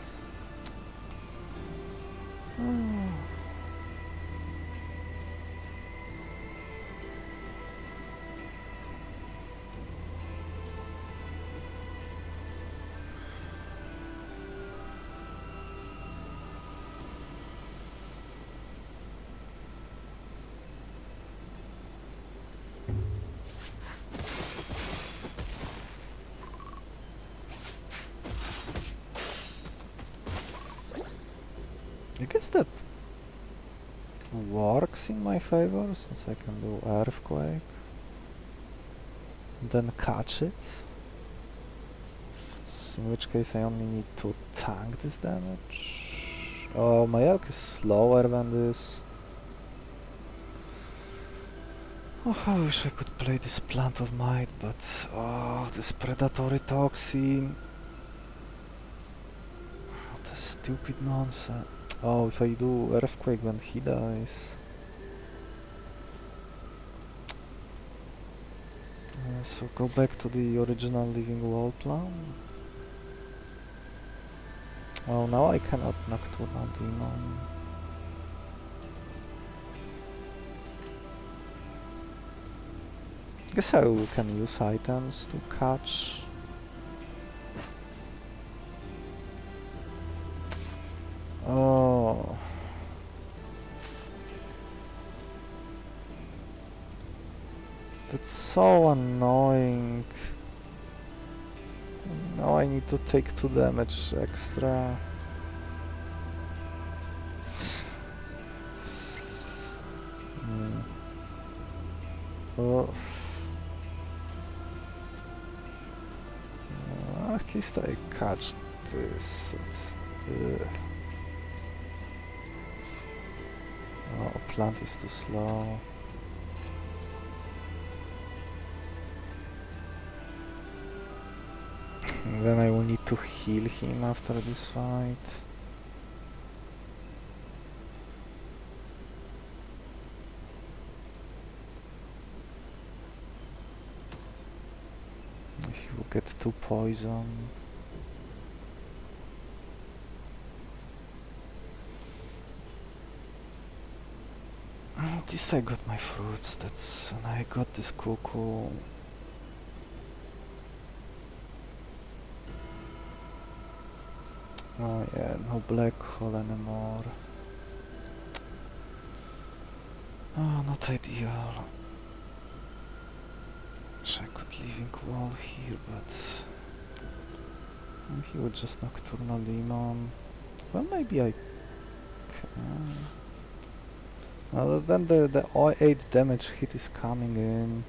I guess that works in my favor, since I can do Earthquake. And then catch it. In which case I only need to tank this damage. Oh, my Elk is slower than this. Oh, I wish I could play this Plant of Might, but... oh, this predatory toxin. What a stupid nonsense. Oh, if I do Earthquake when he dies... so go back to the original Living Wall plan. Oh, now I cannot Nocturnal Demon. Guess I can use items to catch. Oh. That's so annoying. Now I need to take 2 damage extra. Oh. At least I catch this. Oh, plant is too slow. And then I will need to heal him after this fight. He will get 2 poison. At least I got my fruits, and I got this cuckoo. Oh yeah, no black hole anymore. Oh, not ideal. I could living wall here, but he would just nocturnal demon. Well, maybe I can. Then the 8 damage hit is coming in.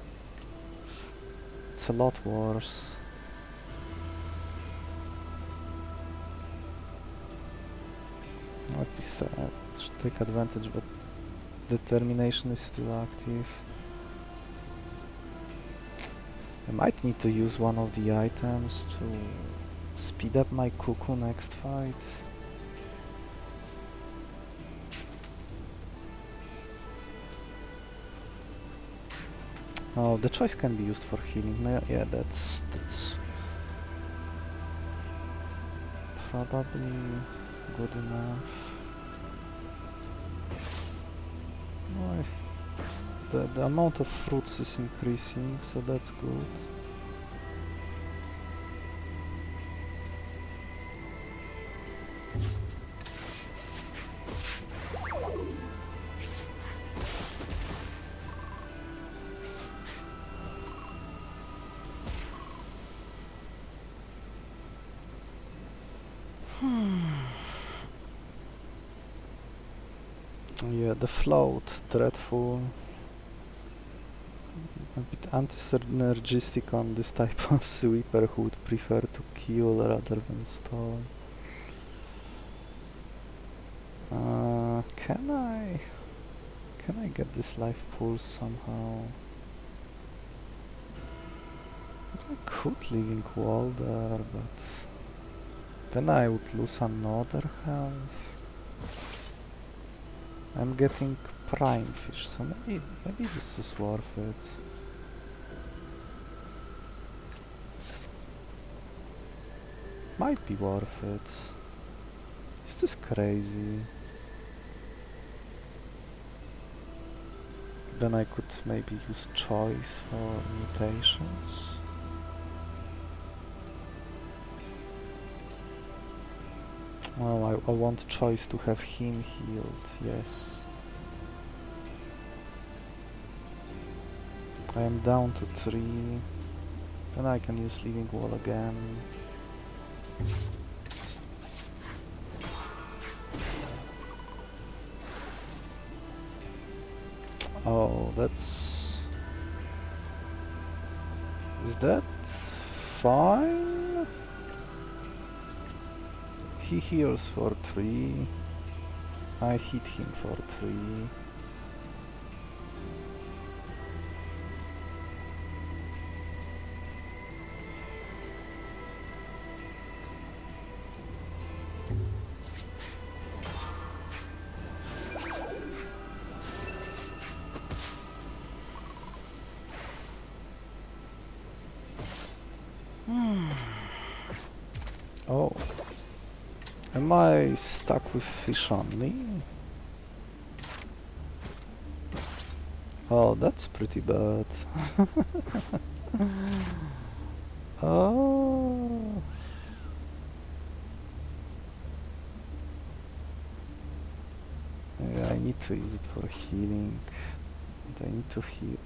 It's a lot worse. At least I should take advantage, but determination is still active. I might need to use one of the items to speed up my cuckoo next fight. Oh, the choice can be used for healing. Yeah, that's probably good enough. Oh, the amount of fruits is increasing, so that's good. Yeah, the float, dreadful. A bit anti-synergistic on this type of sweeper who would prefer to kill rather than stall. Can I get this life pulse somehow? I could living wall there, but then I would lose another health. I'm getting prime fish, so maybe this is worth it. Might be worth it. Is this crazy? Then I could maybe use choice for mutations. Well, I want choice to have him healed, yes. I am down to 3. Then I can use living wall again. Oh, that's... Is that fine? He heals for 3. I hit him for 3. Oh. Am I stuck with fish only? Oh, that's pretty bad. Oh. Yeah, I need to use it for healing. And I need to heal.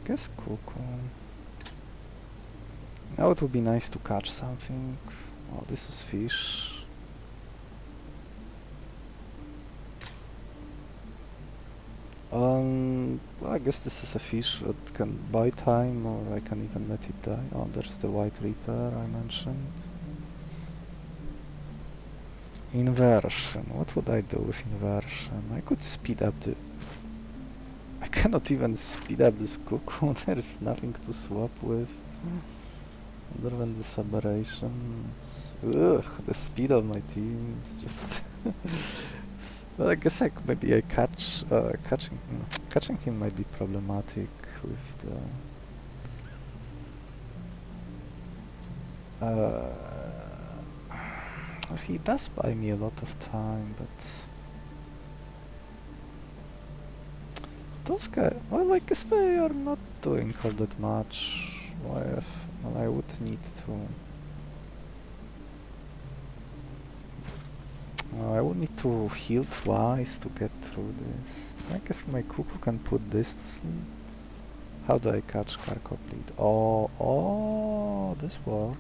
Guess cuckoo. Now it would be nice to catch something. Oh, this is fish. Well, I guess this is a fish that can buy time, or I can even let it die. Oh, there's the White Reaper I mentioned. Inversion. What would I do with inversion? I could speed up the... I cannot even speed up this cuckoo. There's nothing to swap with. Other than this aberration. Ugh, the speed of my team is just... Well, I guess maybe I catching him might be problematic with the... He does buy me a lot of time, but those guys, well, I guess they are not doing all that much. Well, I would need to. I would need to heal twice to get through this. I guess my cuckoo can put this to sleep. How do I catch Karkoplead? Oh, this works.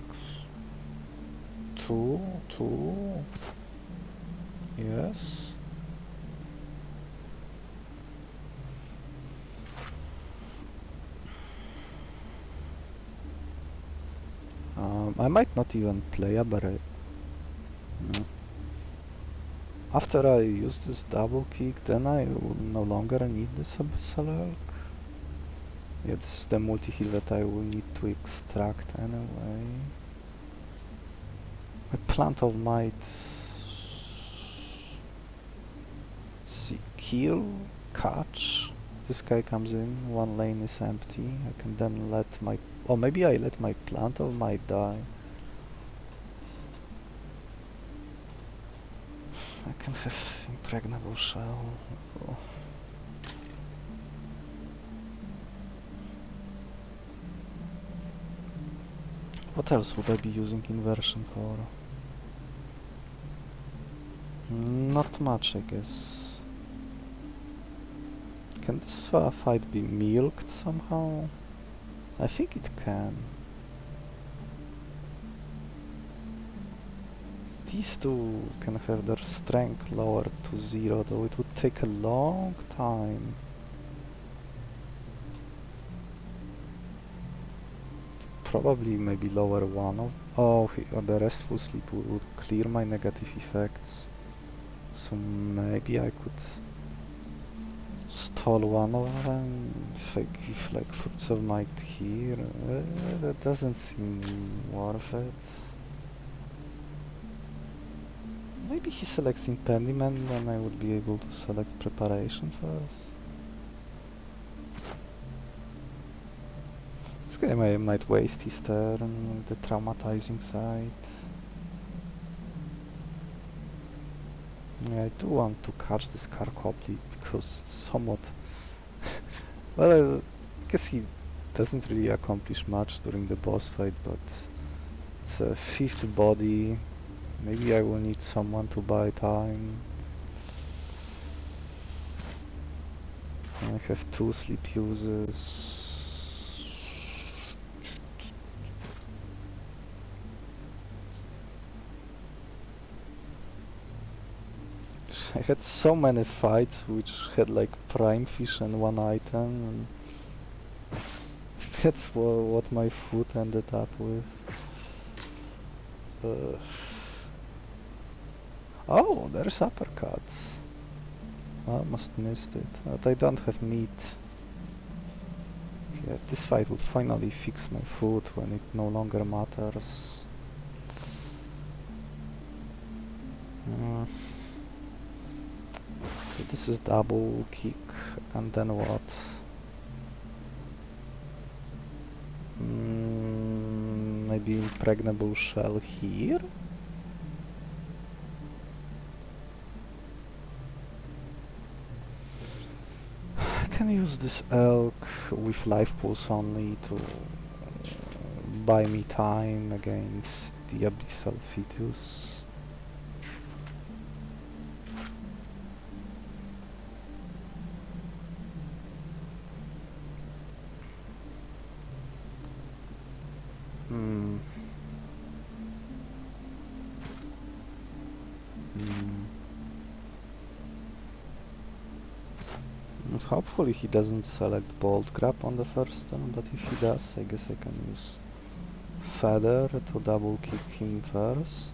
Two. Yes. I might not even play Aberration. After I use this double kick, then I will no longer need this Abyssal Elk. Yeah, this is the multi-heal that I will need to extract anyway. My Plant of Might... see, kill, catch. This guy comes in, one lane is empty. I can then let my... oh, maybe I let my Plant of Might die. I can have Impregnable Shell. Oh. What else would I be using Inversion for? Not much, I guess. Can this fight be milked somehow? I think it can. These two can have their strength lowered to 0, though it would take a long time. Probably maybe lower one of... oh, the Restful Sleep would clear my negative effects. So maybe I could stall one of them if I give like Fruits of Might here. That doesn't seem worth it. Maybe he selects Impediment, then I would be able to select Preparation first. This guy might waste his turn with the Traumatizing Sight. Yeah, I do want to catch this Karkoplead because it's somewhat... well, I guess he doesn't really accomplish much during the boss fight, but it's a 5th body. Maybe I will need someone to buy time. I have 2 sleep uses. I had so many fights which had like Prime Fish and 1 item, and that's what my foot ended up with. Oh, there's Uppercut. I almost missed it, but I don't have meat. Yeah, this fight would finally fix my foot when it no longer matters. So this is double kick, and then what? Maybe Impregnable Shell here? I can use this Elk with Life Pulse only to buy me time against the Abyssal Fetus. Hopefully he doesn't select Bolt Grab on the first turn, but if he does, I guess I can use Feather to double kick him first.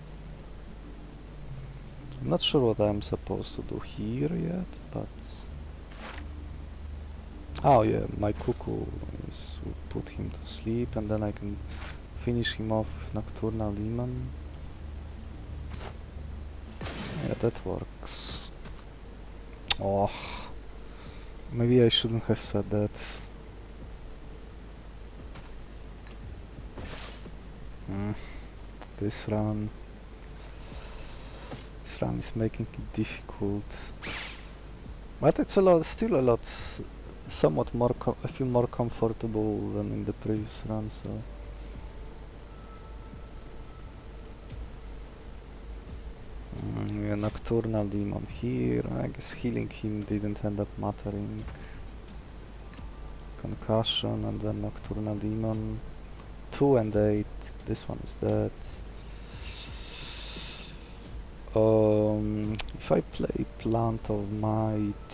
I'm not sure what I'm supposed to do here yet, but... oh yeah, my Cuckoo will put him to sleep, and then I can finish him off with Nocturnal Demon. Yeah, that works. Oh, maybe I shouldn't have said that. This run. previous run is making it difficult. But it's still a lot, somewhat more, I feel more comfortable than in the previous run, so... Yeah, Nocturnal Demon here. I guess healing him didn't end up mattering. Concussion and then Nocturnal Demon. 2 and 8. This one is dead. If I play Plant of Might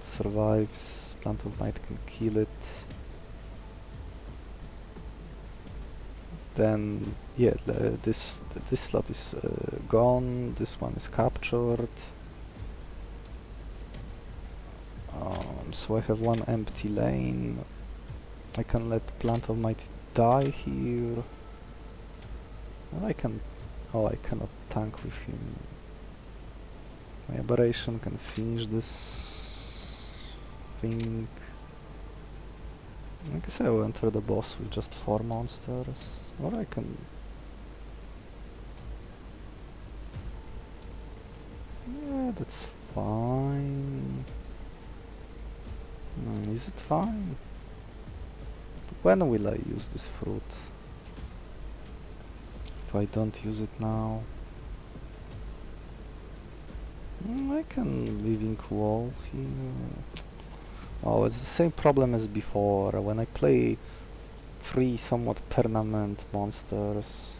survives. Plant of Might can kill it. Then yeah, this slot is gone. This one is captured. So I have one empty lane. I can let Plant of Might die here. Or I can... Oh, I cannot tank with him. My Aberration can finish this thing. I guess I will enter the boss with just 4 monsters. Or I can... Yeah, that's fine. Is it fine? When will I use this fruit? If I don't use it now... I can Living Wall here. Oh, it's the same problem as before. When I play 3 somewhat permanent monsters...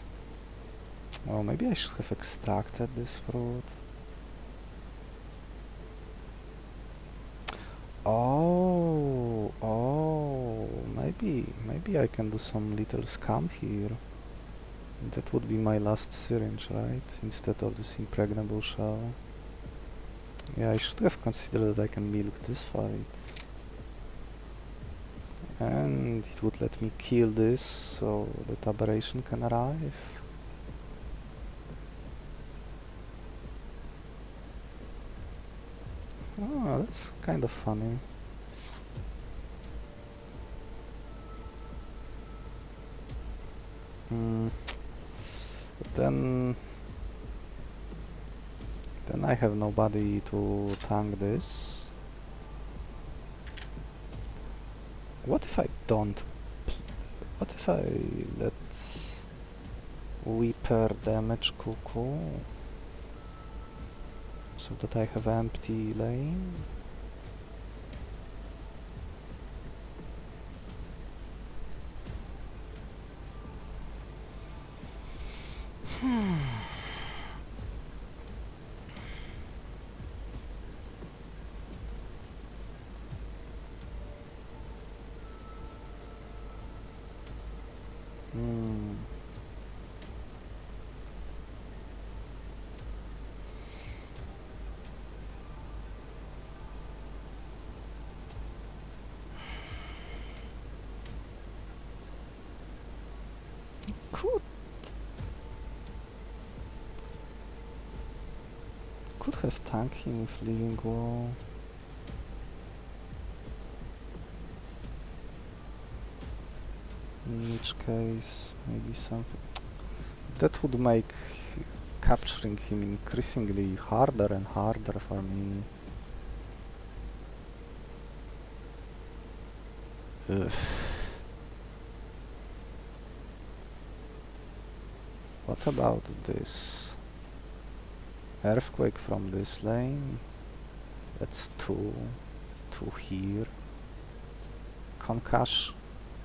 Well, maybe I should have extracted this fruit. Oh, maybe I can do some little scam here. That would be my last syringe, right? Instead of this impregnable shell. Yeah, I should have considered that I can milk this fight. And it would let me kill this, so that Aberration can arrive. Oh, that's kind of funny. But then I have nobody to tank this. What if I don't... What if I let Weeper damage Cuckoo? So that I have empty lane? Could have tanked him with Living Wall. In which case, maybe something... That would make capturing him increasingly harder and harder for me. Ugh. What about this? Earthquake from this lane. That's 2 here. Concussion.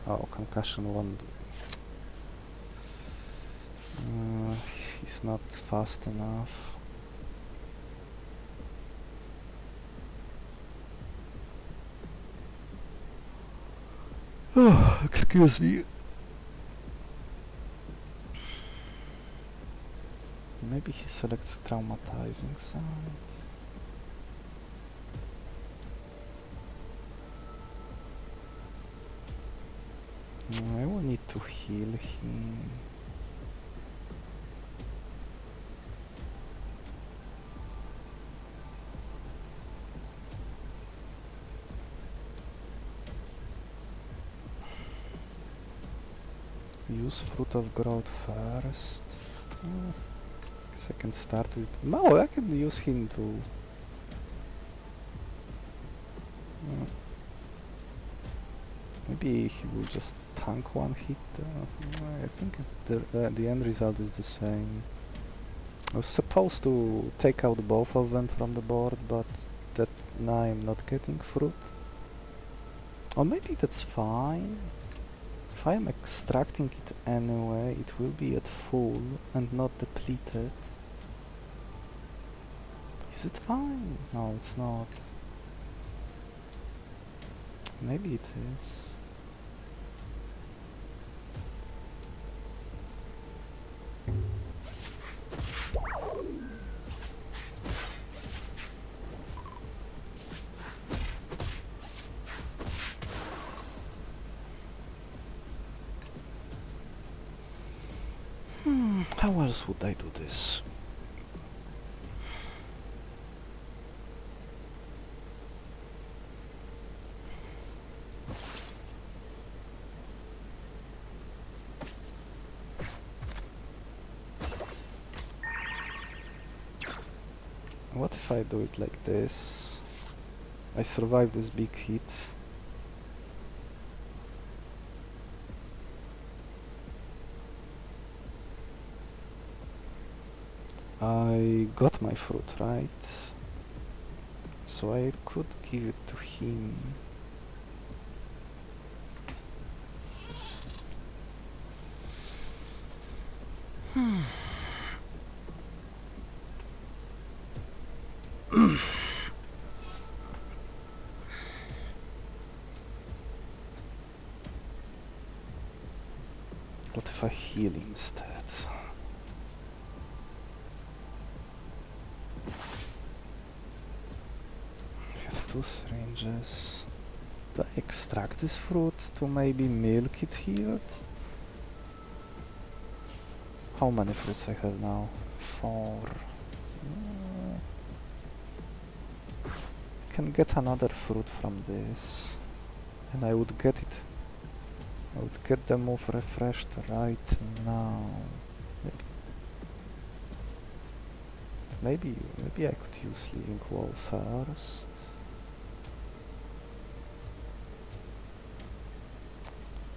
Oh, concussion won't. He's not fast enough. Oh, excuse me. Maybe he selects traumatizing sound. I will need to heal him. Use Fruit of Growth first. Guess I can start with... No, I can use him to... maybe he will just tank one hit. I think the end result is the same. I was supposed to take out both of them from the board, but that now I'm not getting fruit. Or maybe that's fine. If I'm extracting it anyway, it will be at full and not depleted. Is it fine? No, it's not. Maybe it is. How else would I do this? What if I do it like this? I survive this big hit. I got my fruit, right? So I could give it to him. What if I heal instead? I have 2 syringes. Do I extract this fruit to maybe milk it here? How many fruits I have now? 4. I can get another fruit from this. And I would get it. I would get the move refreshed right now. Maybe I could use Living Wall first.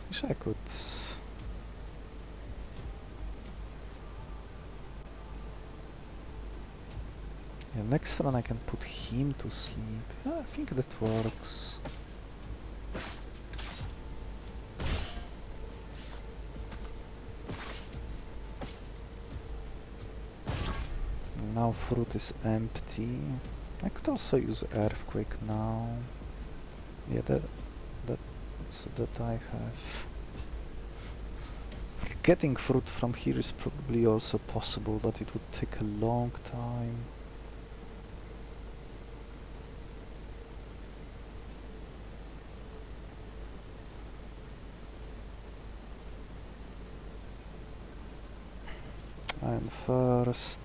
Wish I could... Yeah, next run I can put him to sleep. Yeah, I think that works. Now fruit is empty. I could also use Earthquake now. Yeah, that's that I have. Getting fruit from here is probably also possible, but it would take a long time. I am first.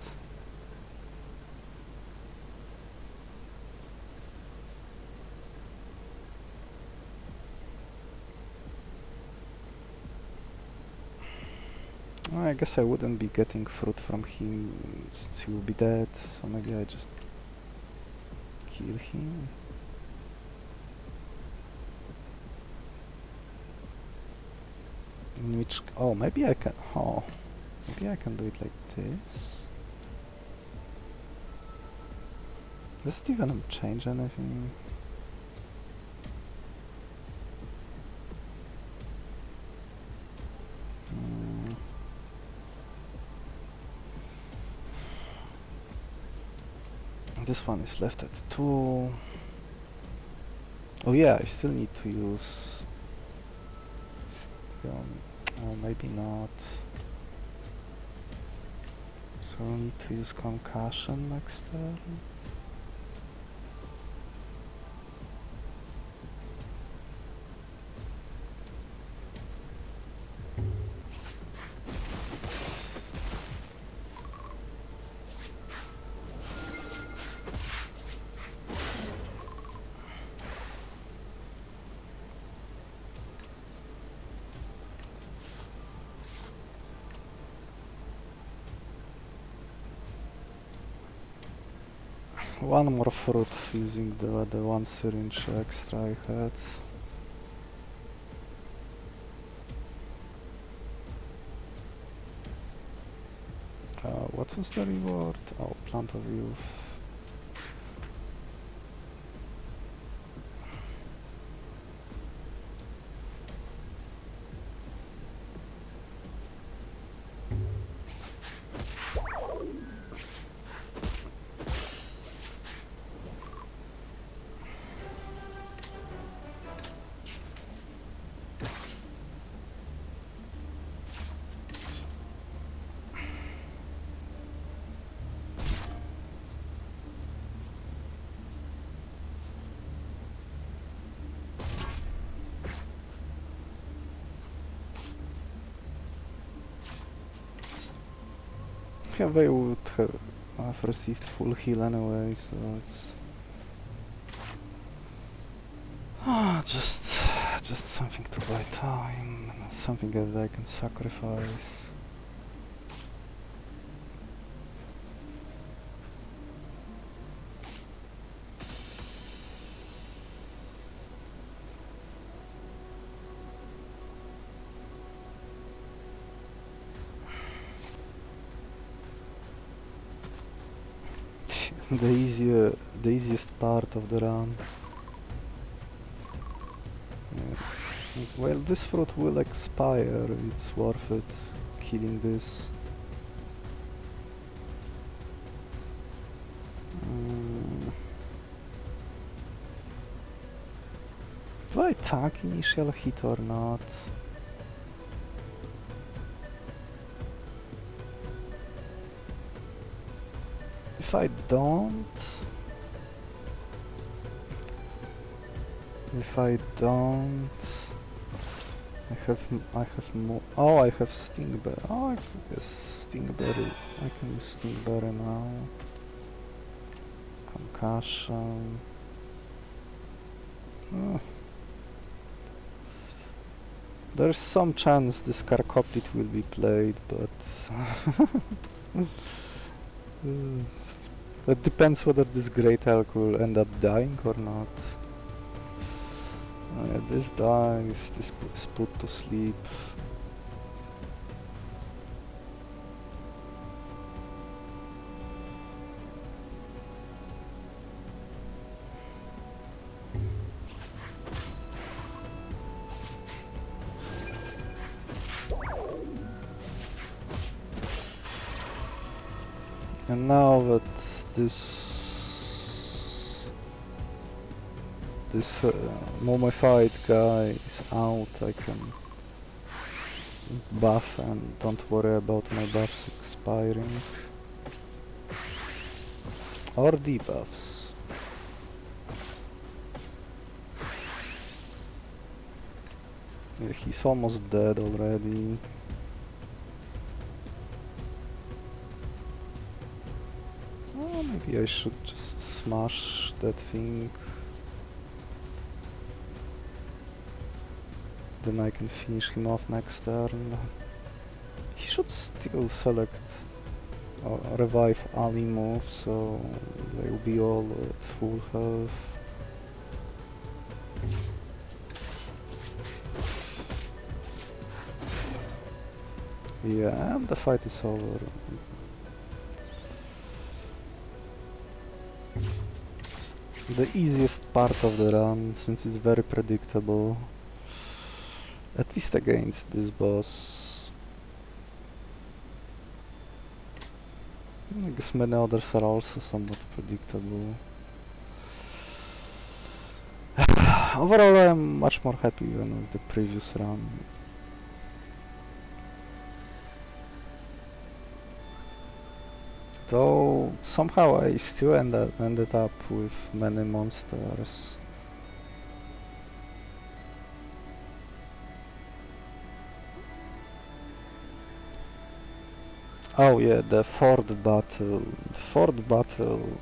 I guess I wouldn't be getting fruit from him since he will be dead, so maybe I just kill him. In which... oh, maybe I can... oh, maybe I can do it like this. Does it even change anything? This one is left at 2. Oh yeah, I still need to use... oh, maybe not. So I'll need to use Concussion next turn. One more fruit using the one syringe extra I had. What was the reward? Oh, plant of youth. Yeah, they would have received full heal anyway, so it's just something to buy time, something that I can sacrifice. The easiest part of the run. Yeah. Well, this fruit will expire. It's worth it killing this. Do I tank initial hit or not? If I don't... I have more. Oh, I have Stingberry. Oh, I can use Stingberry. I can use Stingberry now. Concussion. Oh. There's some chance this Carcoptid will be played, but it depends whether this Great Elk will end up dying or not. Yeah, this dies, this is put to sleep. And now that this mummified guy is out, I can buff and don't worry about my buffs expiring. Or debuffs. Yeah, he's almost dead already. Oh, maybe I should just smash that thing. Then I can finish him off next turn. He should still select revive Ali move, so they will be all at full health. Yeah, and the fight is over. The easiest part of the run, since it's very predictable. At least against this boss. I guess many others are also somewhat predictable. Overall, I'm much more happy than with the previous run. Though somehow I still ended up with many monsters. Oh yeah, the fourth battle. The fourth battle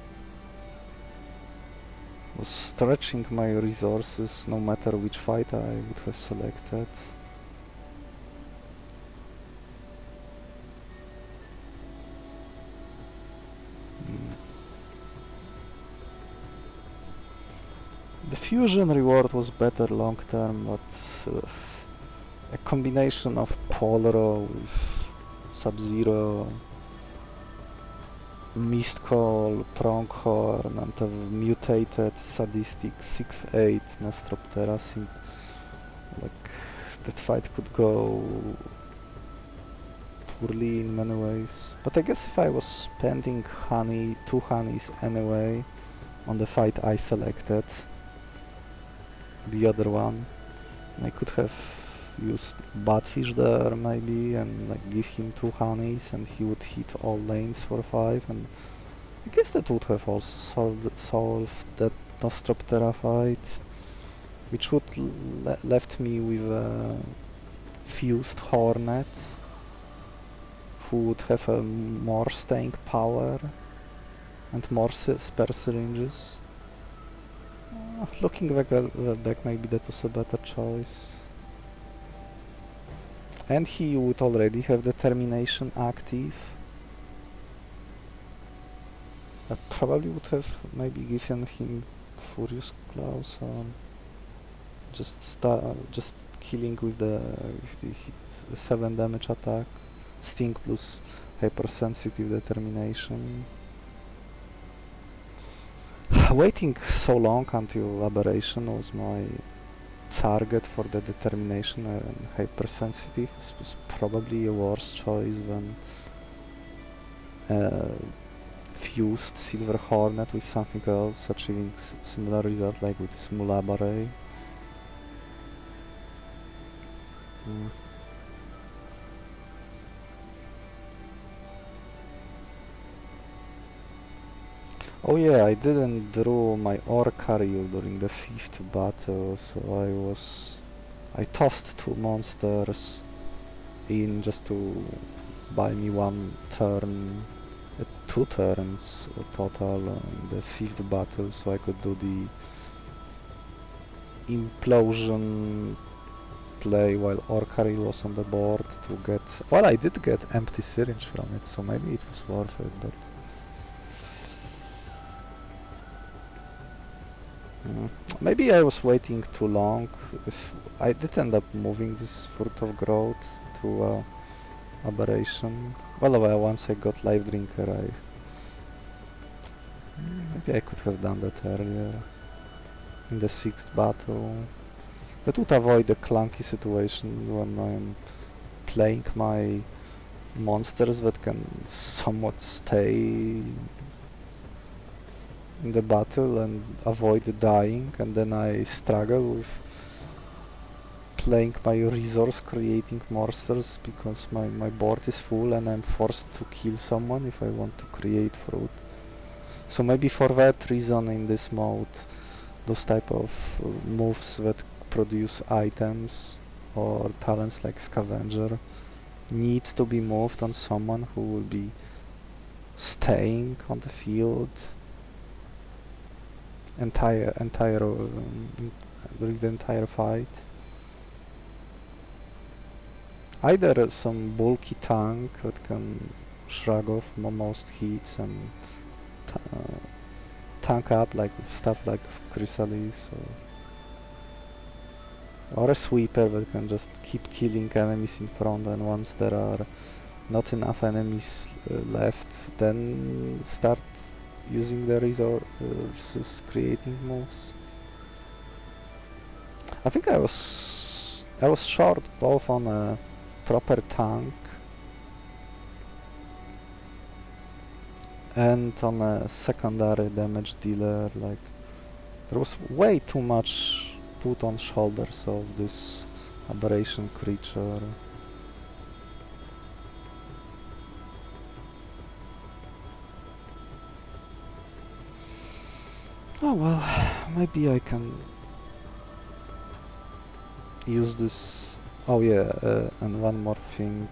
was stretching my resources no matter which fight I would have selected. The fusion reward was better long term, but a combination of Polro with Sub-Zero, Mistcall, Pronghorn, and a mutated sadistic 6-8 Nostroptera seemed like that fight could go poorly in many ways. But I guess if I was spending two honeys anyway on the fight I selected, the other one, I could have used Badfish there maybe and like give him 2 honeys and he would hit all lanes for 5, and I guess that would have also solved that Nostroptera fight, which would left me with a fused Hornet who would have a more staying power and more spare syringes. Looking back at the deck, maybe that was a better choice. And he would already have Determination active. I probably would have maybe given him Furious Claws or just killing with the 7 damage attack. Sting plus hypersensitive Determination. Waiting so long until Aberration was my target for the Determination and hypersensitive was probably a worse choice than fused Silver Hornet with something else, achieving similar result like with Small Aberration. Oh yeah, I didn't draw my Orcaril during the 5th battle, so I tossed 2 monsters in just to buy me 1 turn, 2 turns total in the 5th battle, so I could do the Implosion play while Orcaril was on the board to get... Well, I did get Empty Syringe from it, so maybe it was worth it, but... Maybe I was waiting too long. If I did end up moving this Fruit of Growth to Aberration. Well, once I got Life Drinker, maybe I could have done that earlier in the 6th battle. That would avoid the clunky situation when I'm playing my monsters that can somewhat stay in the battle and avoid dying, and then I struggle with playing my resource creating monsters because my board is full and I'm forced to kill someone if I want to create fruit. So maybe for that reason in this mode those type of moves that produce items or talents like Scavenger need to be moved on someone who will be staying on the field during the entire fight. Either some bulky tank that can shrug off most hits and tank up like stuff like Chrysalis, or a sweeper that can just keep killing enemies in front, and once there are not enough enemies left, then start using the resources creating moves. I think I was short both on a proper tank and on a secondary damage dealer. Like there was way too much put on shoulders of this Aberration creature. Oh well, maybe I can use this. Oh yeah, and one more thing.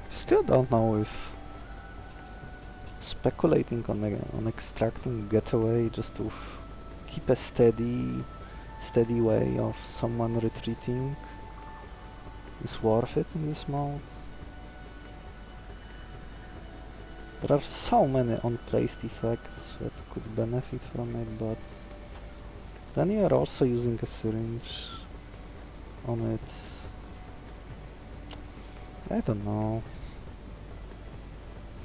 Still don't know if speculating on extracting Getaway just to keep a steady way of someone retreating is worth it in this mode. There are so many unplaced effects that could benefit from it, but Then you are also using a syringe on it. I don't know.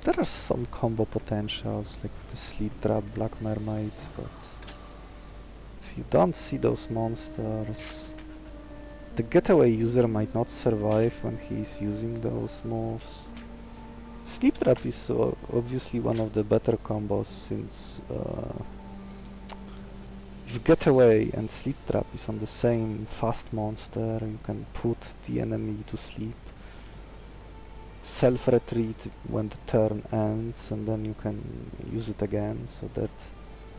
There are some combo potentials, like the Sleep Trap, Black Mermaid, but if you don't see those monsters, the getaway user might not survive when he's using those moves. Sleep Trap is obviously one of the better combos, since if Getaway and Sleep Trap is on the same fast monster, you can put the enemy to sleep, self-retreat when the turn ends, and then you can use it again, so that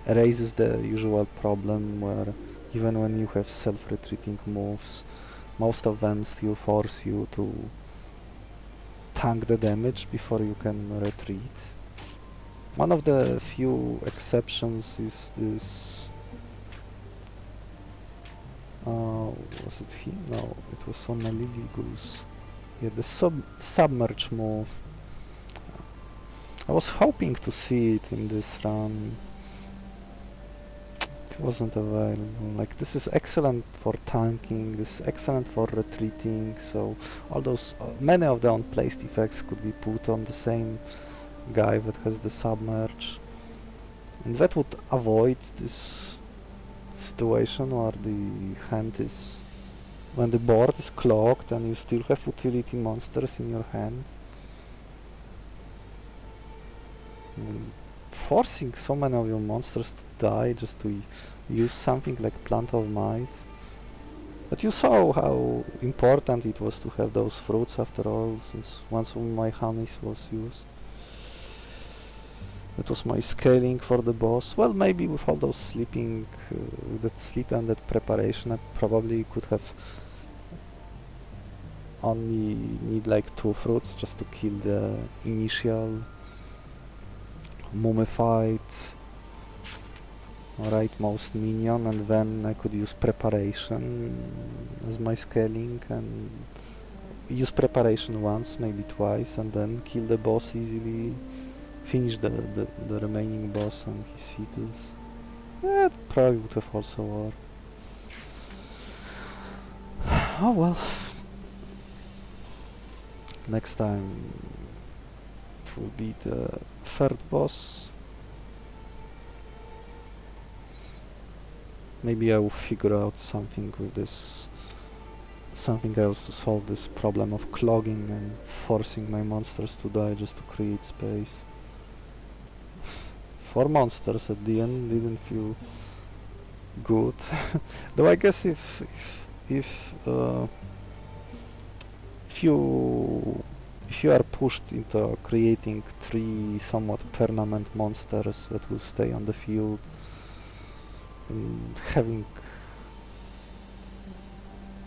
erases the usual problem where even when you have self-retreating moves, most of them still force you to tank the damage before you can retreat. One of the few exceptions is this... was it him? No, it was on Goose. Yeah, the submerge move. I was hoping to see it in this run. It wasn't available. Like, this is excellent for tanking, this is excellent for retreating, so all those, many of the unplaced effects could be put on the same guy that has the submerge. And that would avoid this situation where the hand is... when the board is clogged and you still have utility monsters in your hand. Forcing so many of your monsters to die just to use something like Plant of Might. But you saw how important it was to have those fruits after all, since once my honeys was used. That was my scaling for the boss. Well, maybe with all those sleeping, with that sleep and that preparation, I probably could have only need like 2 fruits just to kill the initial mummified rightmost minion, and then I could use preparation as my scaling and use preparation once, maybe twice, and then kill the boss easily, finish the remaining boss and his fetus. Yeah, it probably would have also worked. Oh well. Next time it will be the 3rd boss. Maybe I will figure out something with this, something else to solve this problem of clogging and forcing my monsters to die just to create space. 4 monsters at the end didn't feel good. Though I guess if you are pushed into creating 3 somewhat permanent monsters that will stay on the field, and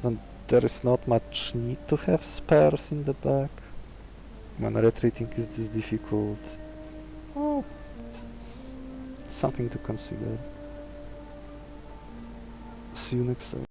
then there is not much need to have spares in the back when retreating is this difficult. Oh, something to consider. See you next time.